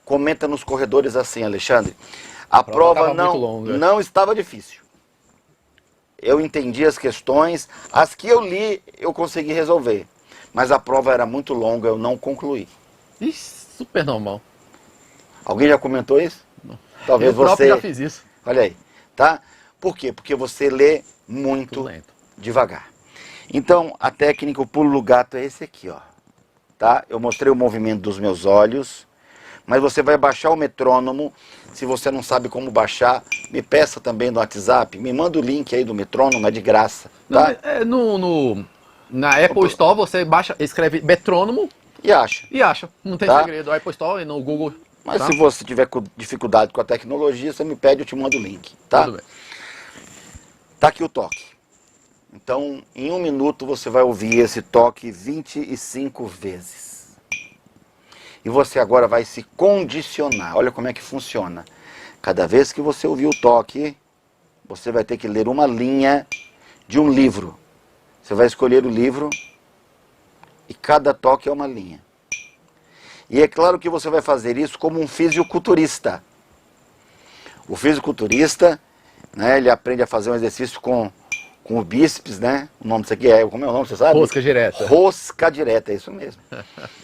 comenta nos corredores assim: Alexandre, a prova não estava difícil. Eu entendi as questões, as que eu li eu consegui resolver, mas a prova era muito longa, eu não concluí. Isso, super normal. Alguém já comentou isso? Não. Talvez eu próprio já fiz isso. Olha aí, tá? Por quê? Porque você lê muito devagar. Então, a técnica, o pulo do gato é esse aqui, ó. Tá? Eu mostrei o movimento dos meus olhos, mas você vai baixar o metrônomo. Se você não sabe como baixar, me peça também no WhatsApp, me manda o link aí do metrônomo, é de graça. Tá? Na Apple Store você baixa, escreve metrônomo e acha. Não tem segredo. A Apple Store e no Google Mas tá? se você tiver dificuldade com a tecnologia, você me pede, eu te mando o link, tá? Tudo bem. Tá aqui o toque. Então, em 1 minuto, você vai ouvir esse toque 25 vezes. E você agora vai se condicionar. Olha como é que funciona. Cada vez que você ouvir o toque, você vai ter que ler uma linha de um livro. Você vai escolher o livro e cada toque é uma linha. E é claro que você vai fazer isso como um fisiculturista. O fisiculturista, né, ele aprende a fazer um exercício com o bíceps, né? O nome disso aqui como é o nome, você sabe? Rosca direta. Rosca direta, é isso mesmo.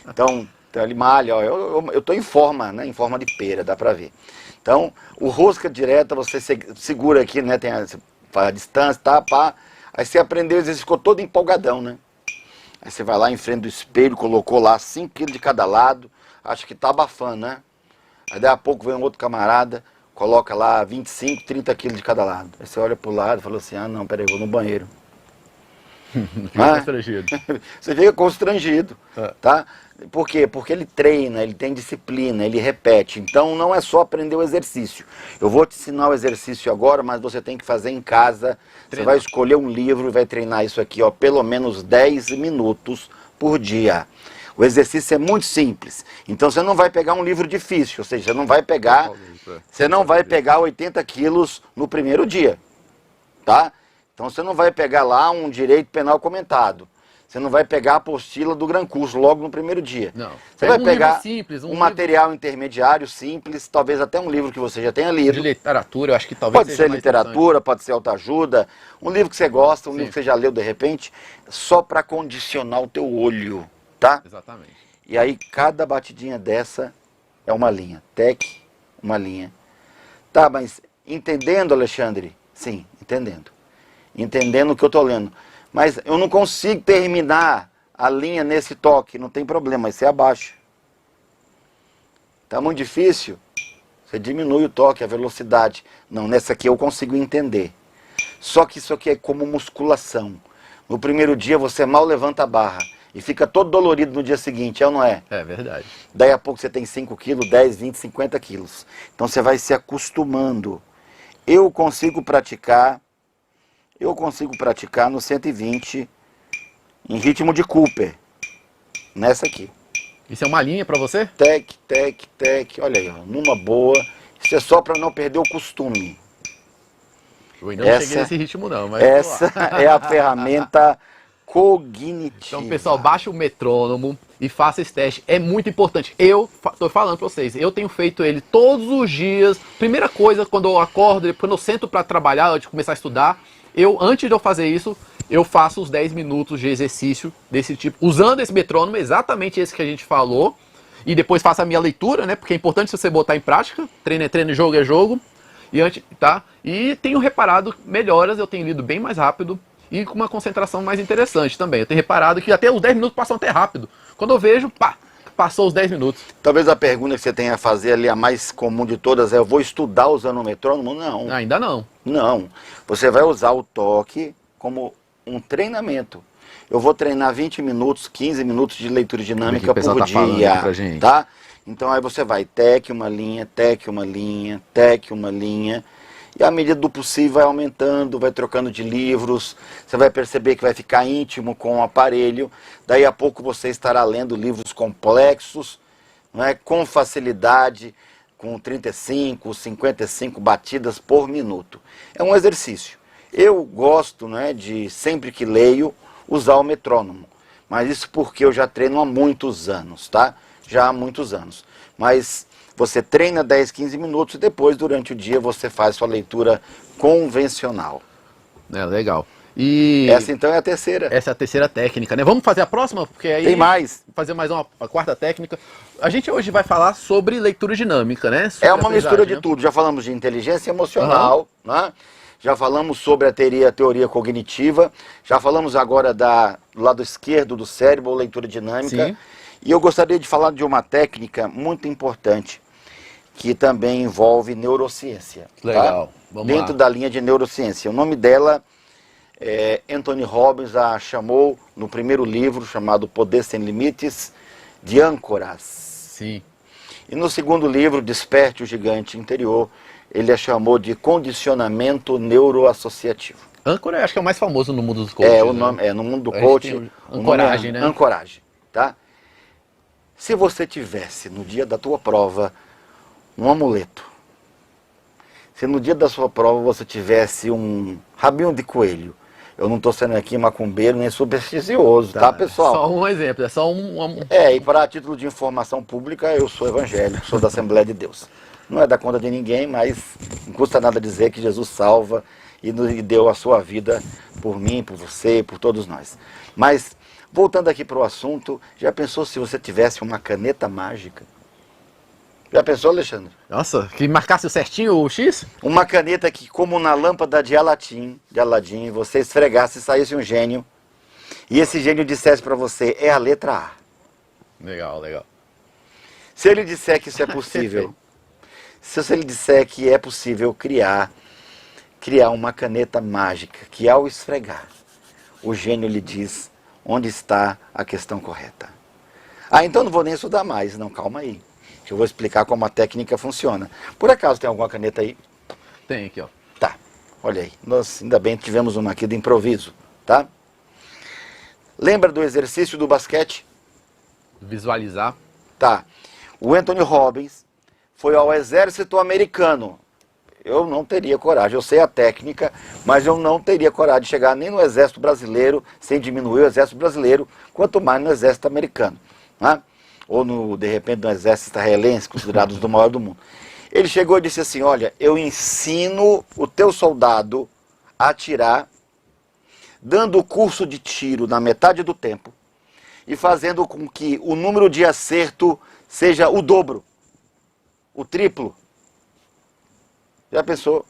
Então ele malha, ó, eu tô em forma, né? Em forma de pera, dá pra ver. Então, o rosca direta, você segura aqui, né? Você faz a distância, tá, pá. Aí você aprendeu, você ficou todo empolgadão, né? Aí você vai lá em frente do espelho, colocou lá 5 quilos de cada lado, acha que tá abafando, né? Aí daí a pouco vem um outro camarada, coloca lá 25, 30 quilos de cada lado. Aí você olha pro lado e fala assim, ah não, peraí, vou no banheiro. Fica constrangido. Você fica constrangido, tá? Por quê? Porque ele treina, ele tem disciplina, ele repete. Então não é só aprender o exercício. Eu vou te ensinar o exercício agora, mas você tem que fazer em casa. Treinar. Você vai escolher um livro e vai treinar isso aqui, ó, pelo menos 10 minutos por dia. O exercício é muito simples. Então você não vai pegar um livro difícil, ou seja, você não vai pegar 80 quilos no primeiro dia, tá? Então você não vai pegar lá um direito penal comentado. Você não vai pegar a apostila do Gran Curso logo no primeiro dia. Não. Você vai pegar livro simples, um material intermediário simples, talvez até um livro que você já tenha lido. De literatura, eu acho que talvez pode ser literatura, pode ser autoajuda, um livro que você gosta, um livro que você já leu de repente, só para condicionar o teu olho, tá? Exatamente. E aí cada batidinha dessa é uma linha. Tec, uma linha. Tá, mas entendendo, Alexandre? Sim, entendendo. Entendendo o que eu estou lendo. Mas eu não consigo terminar a linha nesse toque, não tem problema, mas você abaixa. Tá muito difícil? Você diminui o toque, a velocidade. Não, nessa aqui eu consigo entender. Só que isso aqui é como musculação. No primeiro dia você mal levanta a barra e fica todo dolorido no dia seguinte, é ou não é? É verdade. Daí a pouco você tem 5 quilos, 10, 20, 50 quilos. Então você vai se acostumando. Eu consigo praticar no 120 em ritmo de Cooper. Nessa aqui. Isso é uma linha pra você? Tec, tec, tec. Olha aí, ó, numa boa. Isso é só para não perder o costume. Eu ainda não cheguei nesse ritmo não, mas essa é a ferramenta cognitiva. Então, pessoal, baixa o metrônomo e faça esse teste. É muito importante. Eu tô falando para vocês, eu tenho feito ele todos os dias. Primeira coisa, quando eu acordo, quando eu sento para trabalhar, antes de começar a estudar, antes de eu fazer isso, eu faço os 10 minutos de exercício desse tipo, usando esse metrônomo, exatamente esse que a gente falou. E depois faço a minha leitura, né? Porque é importante você botar em prática. Treino é treino, jogo é jogo. E tenho reparado melhoras, eu tenho lido bem mais rápido e com uma concentração mais interessante também. Eu tenho reparado que até os 10 minutos passam até rápido. Quando eu vejo, passou os 10 minutos. Talvez a pergunta que você tenha a fazer ali, a mais comum de todas, é: eu vou estudar usando o metrônomo? Não. Ainda não. Não. Você vai usar o toque como um treinamento. Eu vou treinar 20 minutos, 15 minutos de leitura dinâmica por dia, tá? Então aí você vai, tec uma linha, tec uma linha, tec uma linha. E à medida do possível vai aumentando, vai trocando de livros. Você vai perceber que vai ficar íntimo com o aparelho. Daí a pouco você estará lendo livros complexos, não é? Com facilidade, com 35, 55 batidas por minuto. É um exercício. Eu gosto, né, de, sempre que leio, usar o metrônomo. Mas isso porque eu já treino há muitos anos, tá? Já há muitos anos. Mas você treina 10, 15 minutos e depois, durante o dia, você faz sua leitura convencional. É, legal. E essa então é a terceira. Essa é a terceira técnica, né? Vamos fazer a próxima? Porque aí tem mais. Fazer mais uma quarta técnica. A gente hoje vai falar sobre leitura dinâmica, né? Sobre é uma mistura de tudo. Já falamos de inteligência emocional, né? Já falamos sobre a teoria cognitiva. Já falamos agora do lado esquerdo do cérebro, leitura dinâmica. Sim. E eu gostaria de falar de uma técnica muito importante, que também envolve neurociência. Legal. Tá? Vamos dentro lá. da linha de neurociência. O nome dela, Anthony Robbins a chamou no primeiro livro, chamado Poder Sem Limites, de âncoras. Sim. E no segundo livro, Desperte o Gigante Interior, ele a chamou de condicionamento neuroassociativo. Âncora, acho que é o mais famoso no mundo dos coaches. É, o nome, no mundo do coach, ancoragem, né? Ancoragem, tá? Se você tivesse, no dia da tua prova, um amuleto, se no dia da sua prova você tivesse um rabinho de coelho, eu não estou sendo aqui macumbeiro nem supersticioso, tá, pessoal? Só um exemplo, é só E para título de informação pública, eu sou evangélico, sou da Assembleia de Deus. Não é da conta de ninguém, mas não custa nada dizer que Jesus salva e deu a sua vida por mim, por você, por todos nós. Mas, voltando aqui para o assunto, já pensou se você tivesse uma caneta mágica? Já pensou, Alexandre? Nossa, que marcasse certinho o X? Uma caneta que, como na lâmpada de Aladim, você esfregasse e saísse um gênio, e esse gênio dissesse para você, é a letra A. Legal, legal. Se ele disser que isso é possível, se ele disser que é possível criar uma caneta mágica, que ao esfregar, o gênio lhe diz onde está a questão correta. Ah, então não vou nem estudar mais. Não, calma aí. Que eu vou explicar como a técnica funciona. Por acaso tem alguma caneta aí? Tem aqui, ó. Tá, olha aí. Nós ainda bem tivemos uma aqui do improviso, tá? Lembra do exercício do basquete? Visualizar. Tá. O Anthony Robbins foi ao exército americano. Eu não teria coragem, eu sei a técnica, mas eu não teria coragem de chegar nem no exército brasileiro, sem diminuir o exército brasileiro, quanto mais no exército americano, né? Ou de repente no exército israelense, considerados do maior do mundo. Ele chegou e disse assim, olha, eu ensino o teu soldado a atirar, dando o curso de tiro na metade do tempo, e fazendo com que o número de acerto seja o dobro, o triplo. Já pensou?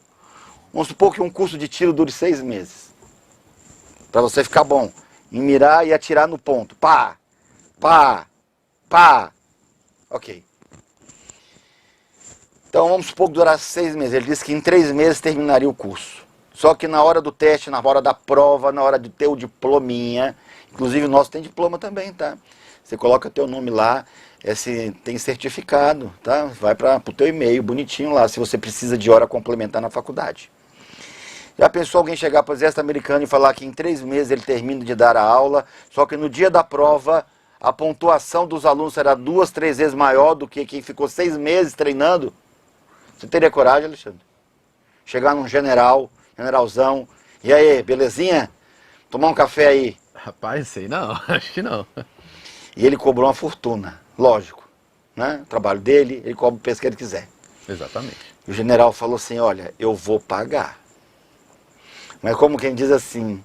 Vamos supor que um curso de tiro dure 6 meses. Para você ficar bom em mirar e atirar no ponto. Pá, pá, pá. Ok. Então vamos supor que durasse 6 meses. Ele disse que em 3 meses terminaria o curso. Só que na hora do teste, na hora da prova, na hora de ter o diplominha, inclusive o nosso tem diploma também, tá? Você coloca teu nome lá, tem certificado, tá? Vai para o teu e-mail, bonitinho lá, se você precisa de hora complementar na faculdade. Já pensou alguém chegar para o exército americano e falar que em 3 meses ele termina de dar a aula, só que no dia da prova a pontuação dos alunos será 2, 3 vezes maior do que quem ficou 6 meses treinando? Você teria coragem, Alexandre? Chegar num generalzão, e aí, belezinha? Tomar um café aí. Rapaz, sei não, acho que não. E ele cobrou uma fortuna, lógico, né? O trabalho dele, ele cobra o preço que ele quiser. Exatamente. E o general falou assim, olha, eu vou pagar. Mas como quem diz assim,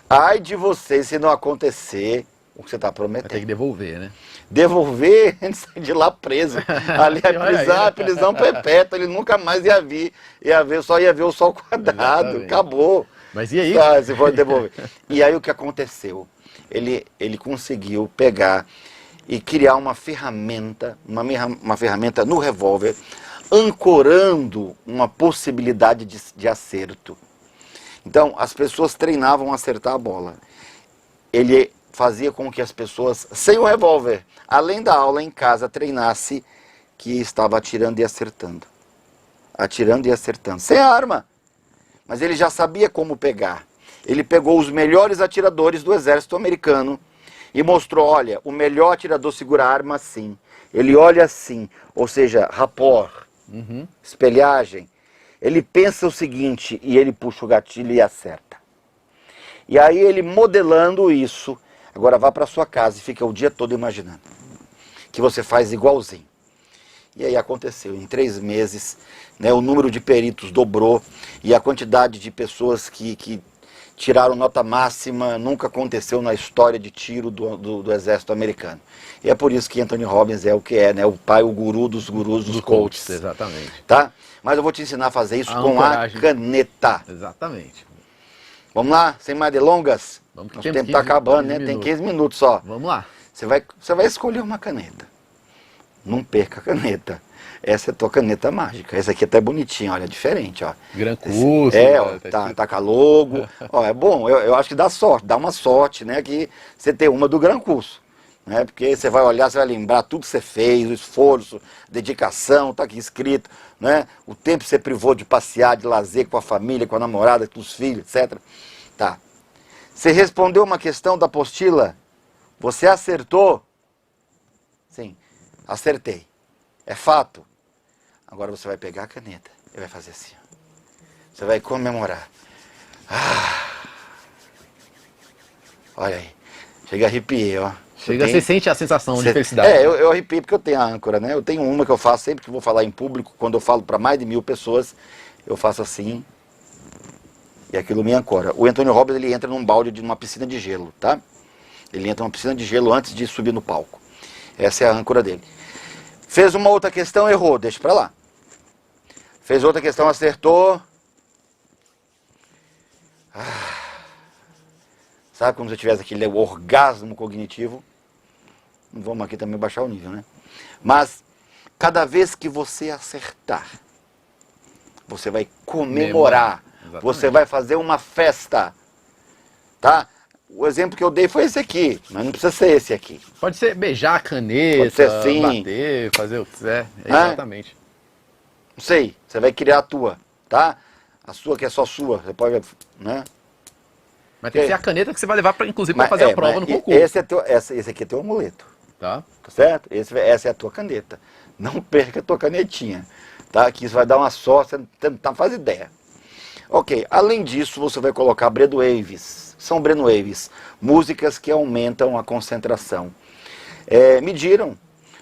ai de você se não acontecer o que você está prometendo. Vai ter que devolver, né? Devolver, ele sai de lá preso. Ali é prisão perpétua, ele nunca mais ia ver, só ia ver o sol quadrado, Exatamente. Acabou. Mas e aí? Ah, se for devolver. E aí o que aconteceu? Ele conseguiu pegar e criar uma ferramenta no revólver, ancorando uma possibilidade de acerto. Então, as pessoas treinavam a acertar a bola. Ele fazia com que as pessoas, sem o revólver, além da aula em casa, treinasse que estava atirando e acertando. Atirando e acertando. Sem arma. Mas ele já sabia como pegar. Ele pegou os melhores atiradores do exército americano e mostrou, olha, o melhor atirador segura a arma assim. Ele olha assim, ou seja, rapport, espelhagem. Ele pensa o seguinte e ele puxa o gatilho e acerta. E aí ele modelando isso, agora vá para sua casa e fica o dia todo imaginando que você faz igualzinho. E aí aconteceu, em 3 meses, né, o número de peritos dobrou e a quantidade de pessoas que tiraram nota máxima nunca aconteceu na história de tiro do exército americano. E é por isso que Anthony Robbins é o que é, né, o pai, o guru dos gurus dos coaches. Exatamente. Tá? Mas eu vou te ensinar a fazer isso com ancoragem. a caneta. Exatamente. Vamos lá, sem mais delongas? Vamos, Nosso tempo está acabando, né? Tem 15 minutos só. Vamos lá. Você vai escolher uma caneta. Não perca a caneta. Essa é a tua caneta mágica. Essa aqui é até bonitinha, olha, diferente, ó. Gran curso. Ó, tá logo. Ó, é bom, eu acho que dá sorte, dá uma sorte, né? Que você ter uma do Gran Curso. né? Porque você vai olhar, você vai lembrar tudo que você fez, o esforço, dedicação, está aqui escrito, né? O tempo que você privou de passear, de lazer com a família, com a namorada, com os filhos, etc. Tá. Você respondeu uma questão da apostila? Você acertou? Sim, acertei. É fato. Agora você vai pegar a caneta e vai fazer assim. Você vai comemorar. Olha aí. Chega a arrepiar, ó. Você sente a sensação de felicidade. Eu arrepiei porque eu tenho a âncora, né? Eu tenho uma que eu faço sempre que vou falar em público, quando eu falo para mais de 1000 pessoas, eu faço assim. E aquilo me ancora. O Antônio Robbins, ele entra num balde de uma piscina de gelo, tá? Ele entra numa piscina de gelo antes de subir no palco. Essa é a âncora dele. Fez uma outra questão, errou, deixa pra lá. Fez outra questão, acertou. Sabe quando você tivesse aquele orgasmo cognitivo? Não vamos aqui também baixar o nível, né? Mas, cada vez que você acertar, você vai comemorar. Você vai fazer uma festa. Tá? O exemplo que eu dei foi esse aqui, mas não precisa ser esse aqui. Pode ser beijar a caneta, pode ser sim. Bater, fazer o que quiser. Exatamente. Não sei, você vai criar a tua, tá? A sua que é só sua, você pode, né? Mas tem que ser a caneta que você vai levar, inclusive, para fazer a prova no concurso. Esse aqui é teu amuleto. Tá certo? Essa é a tua caneta. Não perca a tua canetinha, tá? Que isso vai dar uma sorte, você não faz ideia. Ok, além disso, você vai colocar brainwaves. São brainwaves, músicas que aumentam a concentração. Mediram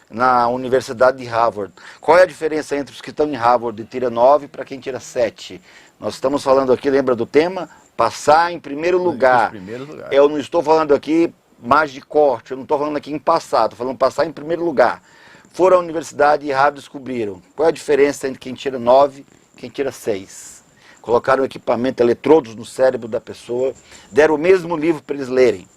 na Universidade de Harvard. Qual é a diferença entre os que estão em Harvard e tira 9 para quem tira 7? Nós estamos falando aqui, lembra do tema? Passar em primeiro lugar. Eu não estou falando aqui mais de corte, eu não estou falando aqui em passar, estou falando passar em primeiro lugar. Foram à universidade e Harvard descobriram. Qual é a diferença entre quem tira 9 e quem tira 6? Colocaram equipamento, eletrodos no cérebro da pessoa, deram o mesmo livro para eles lerem.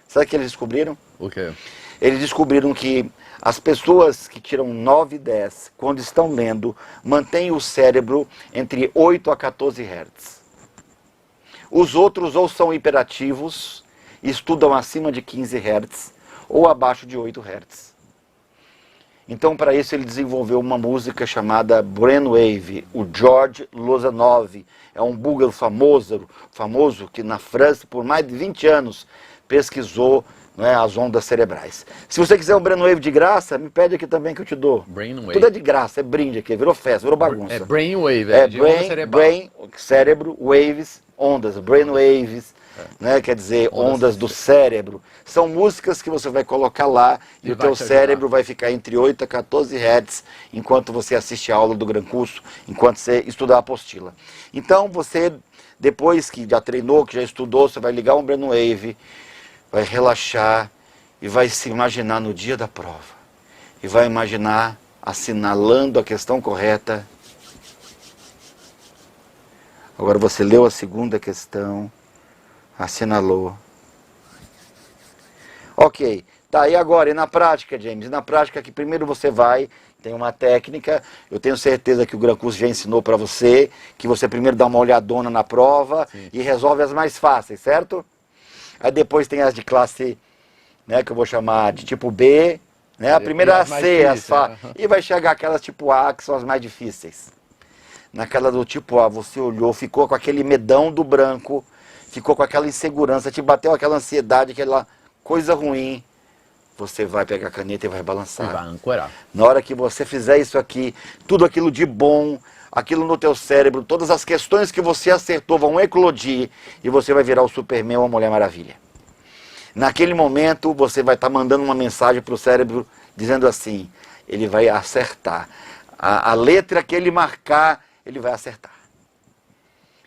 Sabe o que eles descobriram? O quê? Eles descobriram que as pessoas que tiram 9 e 10, quando estão lendo, mantêm o cérebro entre 8 a 14 Hz. Os outros ou são hiperativos, estudam acima de 15 Hz, ou abaixo de 8 Hz. Então, para isso, ele desenvolveu uma música chamada Brainwave. O George Lozanov é um búlgaro famoso que na França, por mais de 20 anos, pesquisou, né, as ondas cerebrais. Se você quiser um Brainwave de graça, me pede aqui também que eu te dou. Brainwave. Tudo é de graça, é brinde aqui, virou festa, virou bagunça. É Brainwave, brain, cérebro, waves, ondas, Brainwaves. Né, quer dizer, ondas do cérebro. São músicas que você vai colocar lá e o teu cérebro vai ficar entre 8 a 14 Hz enquanto você assiste a aula do Gran Curso, enquanto você estuda a apostila. Então você, depois que já treinou, que já estudou, você vai ligar um Brainwave, vai relaxar e vai se imaginar no dia da prova. E vai imaginar assinalando a questão correta. Agora você leu a segunda questão. Assinalou. Ok, tá, e agora? E na prática, James? Na prática que primeiro você vai, tem uma técnica, eu tenho certeza que o Gran Curso já ensinou para você, que você primeiro dá uma olhadona na prova. Sim. E resolve as mais fáceis, certo? Aí depois tem as de classe, né, que eu vou chamar de tipo B, né, a primeira a C, e vai chegar aquelas tipo A, que são as mais difíceis. Naquela do tipo A, você olhou, ficou com aquele medão do branco, ficou com aquela insegurança, te bateu aquela ansiedade, aquela coisa ruim, você vai pegar a caneta e vai balançar. E vai ancorar. Na hora que você fizer isso aqui, tudo aquilo de bom, aquilo no teu cérebro, todas as questões que você acertou vão eclodir e você vai virar o Superman ou a Mulher Maravilha. Naquele momento, você vai estar mandando uma mensagem para o cérebro dizendo assim, ele vai acertar. A letra que ele marcar, ele vai acertar.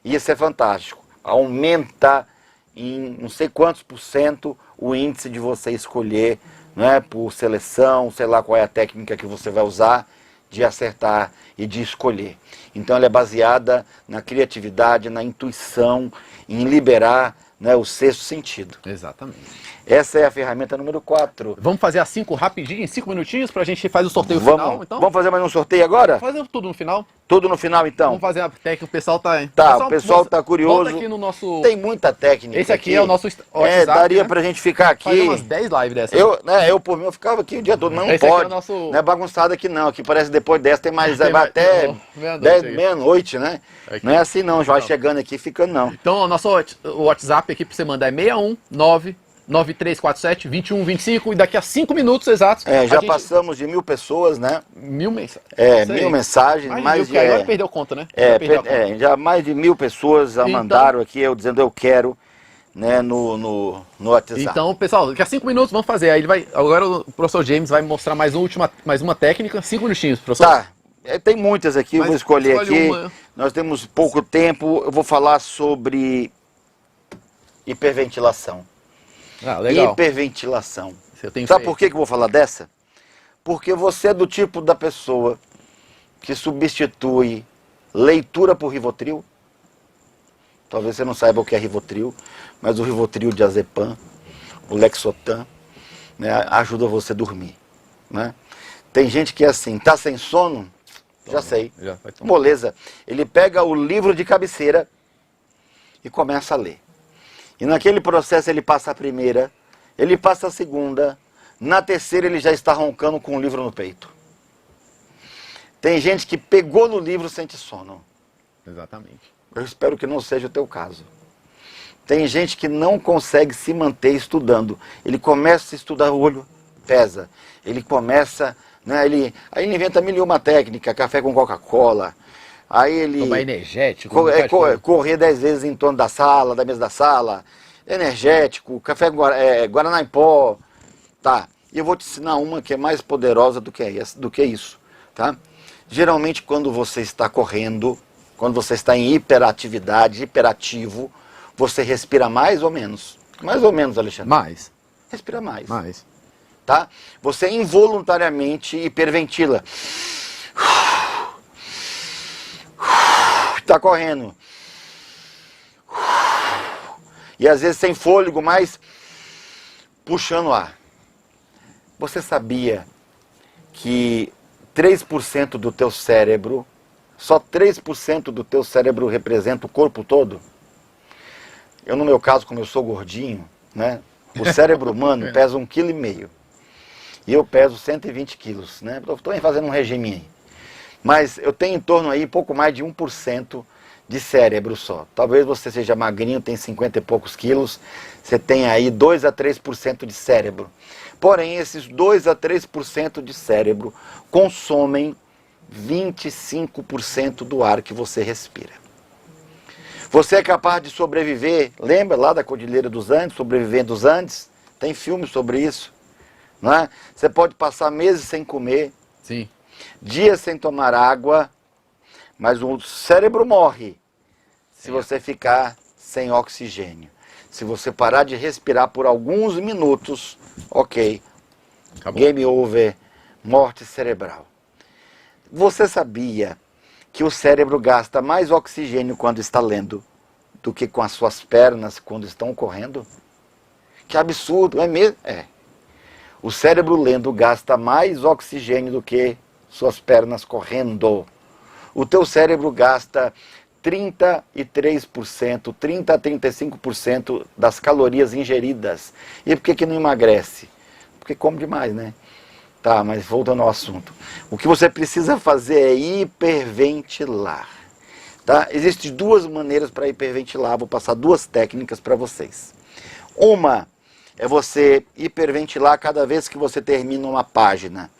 E isso é fantástico. Aumenta em não sei quantos % o índice de você escolher, né, por seleção, sei lá qual é a técnica que você vai usar, de acertar e de escolher. Então ela é baseada na criatividade, na intuição, em liberar, né, o sexto sentido. Exatamente. Essa é a ferramenta número 4. Vamos fazer as 5 rapidinho, em 5 minutinhos, pra gente fazer o sorteio Vamos, final, então? vamos fazer mais um sorteio agora? Fazer tudo no final. Tudo no final, então? Vamos fazer a técnica, o pessoal tá... Tá, o pessoal tá curioso. Volta aqui no nosso... Tem muita técnica. Esse aqui é o nosso WhatsApp, É, daria né? pra gente ficar aqui. Fazer umas 10 lives dessa. Eu por mim, eu ficava aqui o dia todo, mas não Esse aqui é pode. o nosso- Não é bagunçado aqui não, aqui parece que depois dessa tem mais, Tem vai mais- até ó, meia-noite aqui. meia-noite, né? Aqui. Não é assim não, já vai Não. chegando aqui ficando não. Então, o nosso WhatsApp aqui pra você mandar é 619-9347-2125 e daqui a 5 minutos exatos... É, já a gente- passamos de 1000 pessoas, né? 1000 mensagens. É, Isso aí. 1000 mensagens, Mais de mais 1000, de... porque agora perdeu conta, né? É, Já perdeu a conta. já mais de 1000 pessoas já Então- mandaram aqui, eu dizendo eu quero, né, no WhatsApp. Então, pessoal, daqui a 5 minutos vamos fazer. Aí ele vai. Agora o professor James vai mostrar mais uma técnica. 5 minutinhos, professor. Tá, tem muitas aqui, eu Mas vou escolher escolhe aqui. uma. Nós temos pouco tempo, eu vou falar sobre hiperventilação. Ah, legal. Hiperventilação. Eu tenho Sabe feito. por que eu vou falar dessa? Porque você é do tipo da pessoa que substitui leitura por Rivotril. Talvez você não saiba o que é Rivotril, mas o Rivotril de Azepam, o Lexotan, né, ajuda você a dormir, né? Tem gente que é assim, tá sem sono? Já sei. Já vai tomar. Moleza. Ele pega o livro de cabeceira e começa a ler. E naquele processo ele passa a primeira, ele passa a segunda, na terceira ele já está roncando com o livro no peito. Tem gente que pegou no livro e sente sono. Exatamente. Eu espero que não seja o teu caso. Tem gente que não consegue se manter estudando. Ele começa a estudar, o olho pesa. Ele começa, né, aí ele inventa 1001 técnica, café com Coca-Cola. Aí ele... Tomar energético. um bocado de coisa. correr 10 vezes em torno da sala, da mesa da sala. Energético, café Guaraná em pó. Tá, e eu vou te ensinar uma que é mais poderosa do que isso, tá? Geralmente quando você está correndo, quando você está em hiperatividade, hiperativo, você respira mais ou menos? Mais ou menos, Alexandre. Mais. Respira mais. Mais. Tá? Você involuntariamente hiperventila. Está correndo. E às vezes sem fôlego, mas puxando o ar. Você sabia que 3% do teu cérebro, só 3% do teu cérebro representa o corpo todo? Eu, no meu caso, como eu sou gordinho, né? O cérebro humano pesa 1,5 kg. E eu peso 120 quilos, né? Estou fazendo um regime aí. Mas eu tenho em torno aí pouco mais de 1% de cérebro só. Talvez você seja magrinho, tem 50 e poucos quilos, você tem aí 2 a 3% de cérebro. Porém, esses 2 a 3% de cérebro consomem 25% do ar que você respira. Você é capaz de sobreviver, lembra lá da Cordilheira dos Andes, sobrevivendo dos Andes? Tem filme sobre isso, não é? Você pode passar meses sem comer, Sim. dias sem tomar água, mas o cérebro morre se você ficar sem oxigênio. Se você parar de respirar por alguns minutos, ok, Acabou. game over, morte cerebral. Você sabia que o cérebro gasta mais oxigênio quando está lendo do que com as suas pernas quando estão correndo? Que absurdo, é mesmo? É. O cérebro lendo gasta mais oxigênio do que suas pernas correndo. O teu cérebro gasta 33%, 30 a 35% das calorias ingeridas. E por que não emagrece? Porque come demais, né? Tá, mas voltando ao assunto. O que você precisa fazer é hiperventilar. Tá? Existem duas maneiras para hiperventilar. Vou passar duas técnicas para vocês. Uma é você hiperventilar cada vez que você termina uma página.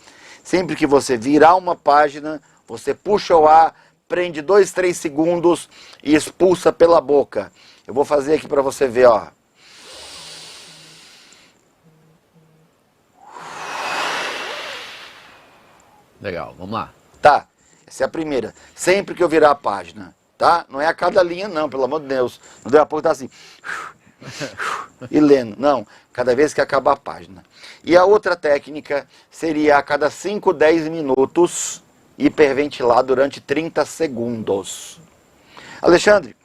Sempre que você virar uma página, você puxa o ar, prende 2, 3 segundos e expulsa pela boca. Eu vou fazer aqui para você ver, ó. Legal, vamos lá. Tá, essa é a primeira. Sempre que eu virar a página, tá? Não é a cada linha não, pelo amor de Deus. Não deu a pouco tá assim. E lendo. Não, cada vez que acabar a página. E a outra técnica seria a cada 5, 10 minutos hiperventilar durante 30 segundos. Alexandre,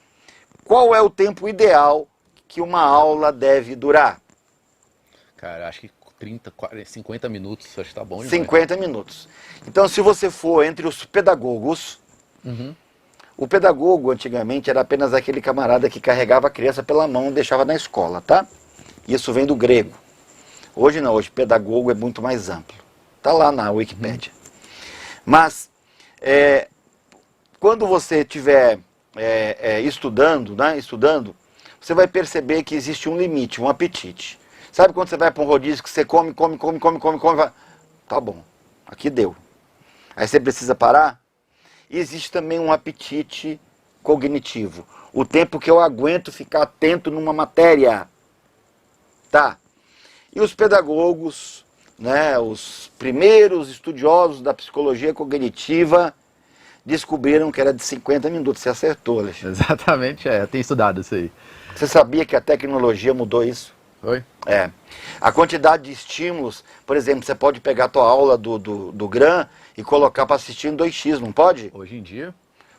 qual é o tempo ideal que uma aula deve durar? Cara, acho que 30, 40, 50 minutos, acho que tá bom demais. 50 minutos. Então, se você for entre os pedagogos, Uhum. o pedagogo antigamente era apenas aquele camarada que carregava a criança pela mão e deixava na escola, tá? Isso vem do grego. Hoje não, hoje pedagogo é muito mais amplo. Tá lá na Wikipédia. Mas, quando você estiver estudando, né, você vai perceber que existe um limite, um apetite. Sabe quando você vai para um rodízio que você come, vai... Tá bom, aqui deu. Aí você precisa parar. E existe também um apetite cognitivo. O tempo que eu aguento ficar atento numa matéria. Tá? E os pedagogos, né, os primeiros estudiosos da psicologia cognitiva, descobriram que era de 50 minutos. Você acertou, Alexandre. Exatamente, eu tenho estudado isso aí. Você sabia que a tecnologia mudou isso? Oi? A quantidade de estímulos, por exemplo, você pode pegar a tua aula do GRAM e colocar para assistir em 2x, não pode? Hoje em dia...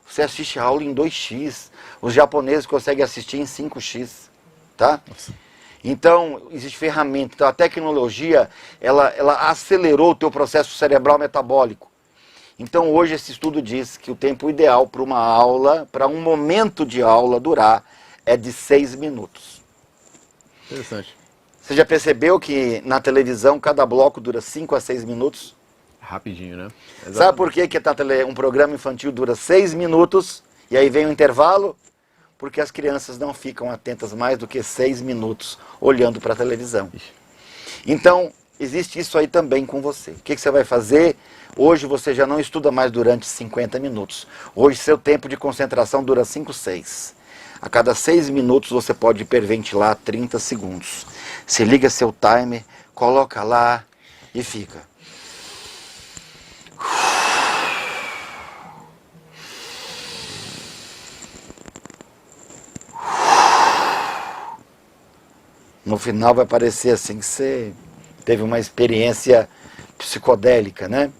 Você assiste a aula em 2x. Os japoneses conseguem assistir em 5x, tá? Nossa. Então, existe ferramenta. Então, a tecnologia, ela acelerou o teu processo cerebral metabólico. Então, hoje, esse estudo diz que o tempo ideal para uma aula, para um momento de aula durar, é de 6 minutos. Interessante. Você já percebeu que na televisão cada bloco dura 5 a 6 minutos? Rapidinho, né? Sabe por que um programa infantil dura 6 minutos e aí vem o intervalo? Porque as crianças não ficam atentas mais do que 6 minutos olhando para a televisão. Então, existe isso aí também com você. O que você vai fazer? Hoje você já não estuda mais durante 50 minutos. Hoje seu tempo de concentração dura 5, 6. A cada 6 minutos você pode hiperventilar 30 segundos. Você liga seu timer, coloca lá e fica. No final vai parecer assim que você teve uma experiência psicodélica, né?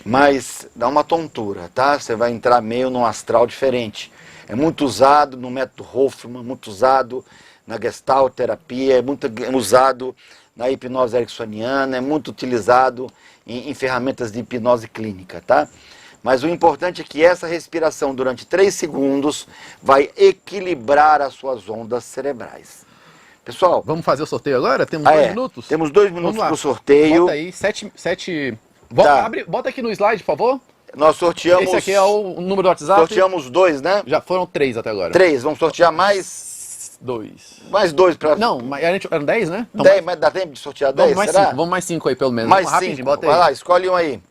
Mas dá uma tontura, tá? Você vai entrar meio num astral diferente. É muito usado no método Hoffman, muito usado na Gestalt terapia, é muito usado na hipnose ericksoniana, é muito utilizado em ferramentas de hipnose clínica, tá? Mas o importante é que essa respiração durante 3 segundos vai equilibrar as suas ondas cerebrais. Pessoal, vamos fazer o sorteio agora? Temos 2 minutos? Temos 2 minutos para o sorteio. Bota aí, 7... Tá. Bota aqui no slide, por favor. Nós sorteamos... Esse aqui é o número do WhatsApp. Sorteamos 2, né? Já foram 3 até agora. 3, vamos sortear mais... 2. Mais 2 para... Não, mas eram 10, né? Então 10, mas dá tempo de sortear 10, mais será? 5, vamos mais 5 aí pelo menos. Mais vamos 5, bota aí. vai lá, escolhe um aí.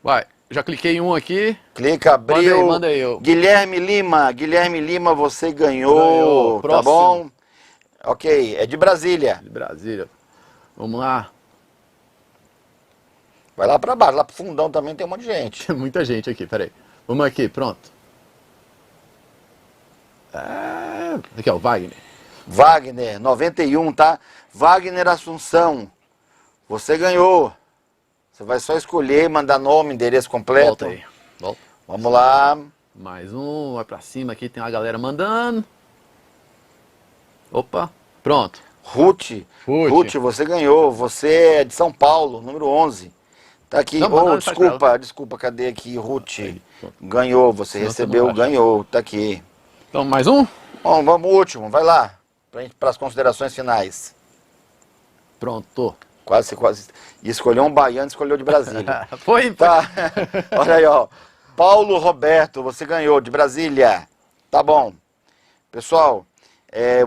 Vai, já cliquei em um aqui. Clica, abriu. Manda aí. Guilherme Lima, você ganhou, tá bom? Ok, é de Brasília. De Brasília. Vamos lá. Vai lá pra baixo, lá pro fundão também tem um monte de gente. Tem muita gente aqui, peraí. Vamos aqui, pronto. Aqui, ó, o Wagner. Wagner, 91, tá? Wagner Assunção, você ganhou. Você vai só escolher, mandar nome, endereço completo. Volta aí. Volta. Vamos lá. Mais um, vai pra cima aqui, tem uma galera mandando. Opa, pronto. Ruth, você ganhou. Você é de São Paulo, número 11. Tá aqui. Não, Desculpa, cadê aqui? Ruth, ganhou, você recebeu, ganhou, tá aqui. Então, mais um? Bom, vamos último, vai lá, para as considerações finais. Pronto. Quase. E escolheu um baiano, escolheu de Brasília. Foi. Tá. Olha aí, ó. Paulo Roberto, você ganhou, de Brasília. Tá bom. Pessoal,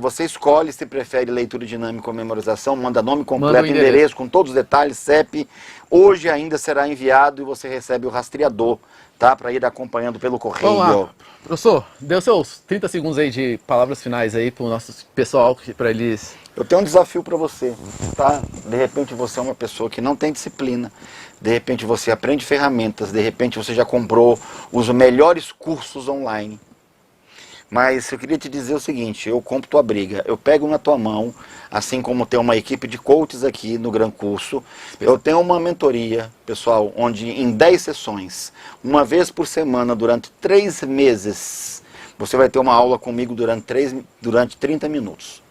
você escolhe se prefere leitura dinâmica ou memorização, manda nome completo, endereço com todos os detalhes, CEP. Hoje ainda será enviado e você recebe o rastreador, tá? Para ir acompanhando pelo correio. Vamos lá. Professor, deu seus 30 segundos aí de palavras finais aí pro nosso pessoal, para eles... Eu tenho um desafio para você, tá? De repente você é uma pessoa que não tem disciplina, de repente você aprende ferramentas, de repente você já comprou os melhores cursos online. Mas eu queria te dizer o seguinte, eu compro tua briga, eu pego na tua mão, assim como tem uma equipe de coaches aqui no Gran Curso, eu tenho uma mentoria, pessoal, onde em 10 sessões, uma vez por semana, durante 3 meses, você vai ter uma aula comigo durante 30 minutos.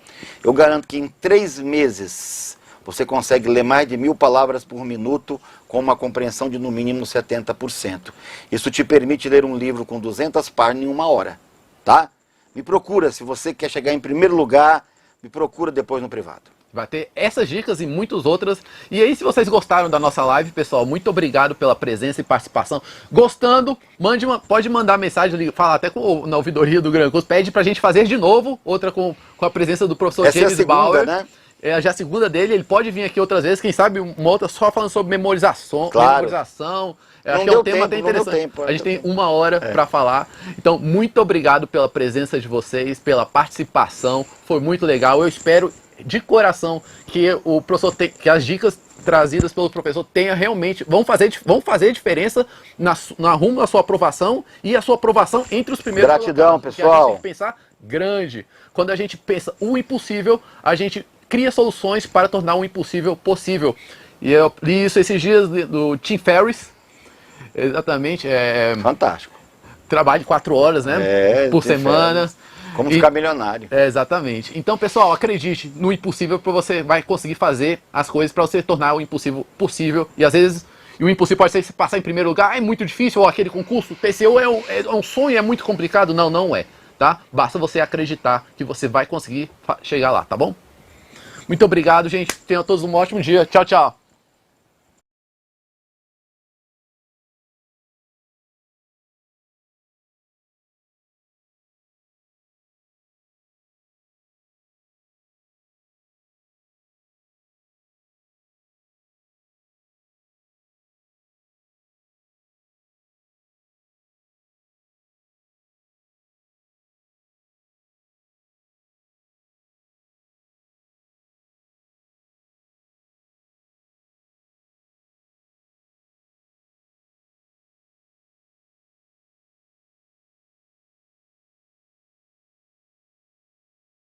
Eu garanto que em 3 meses você consegue ler mais de 1000 palavras por minuto com uma compreensão de no mínimo 70%. Isso te permite ler um livro com 200 páginas em 1 hora, tá? Me procura, se você quer chegar em primeiro lugar, me procura depois no privado. Vai ter essas dicas e muitas outras. E aí, se vocês gostaram da nossa live, pessoal, muito obrigado pela presença e participação. Gostando, pode mandar mensagem, falar até na ouvidoria do Gran Curso, pede pra gente fazer de novo, outra com a presença do professor Essa James é a segunda, Bauer. né? É já a segunda dele, ele pode vir aqui outras vezes, quem sabe uma outra só falando sobre memorização. Claro. Memorização. Acho Não que é um deu tema tempo, até não deu interessante. tempo, A gente tem 1 hora para falar. Então, muito obrigado pela presença de vocês, pela participação. Foi muito legal. Eu espero de coração que o professor que as dicas trazidas pelo professor tenha realmente vão fazer diferença na rumo à sua aprovação e a sua aprovação entre os primeiros. Gratidão, colocados, pessoal. a gente tem que pensar grande. Quando a gente pensa o impossível, a gente cria soluções para tornar o impossível possível. E eu li isso esses dias do Tim Ferriss. Exatamente. Fantástico. Trabalho de 4 horas, né? Por semana. Como ficar milionário. Exatamente. Então, pessoal, acredite no impossível, porque você vai conseguir fazer as coisas para você tornar o impossível possível. E às vezes o impossível pode ser se passar em primeiro lugar, é muito difícil, ou aquele concurso, TCU é um sonho, é muito complicado. Não, não é. Tá? Basta você acreditar que você vai conseguir chegar lá, tá bom? Muito obrigado, gente. Tenham todos um ótimo dia. Tchau, tchau.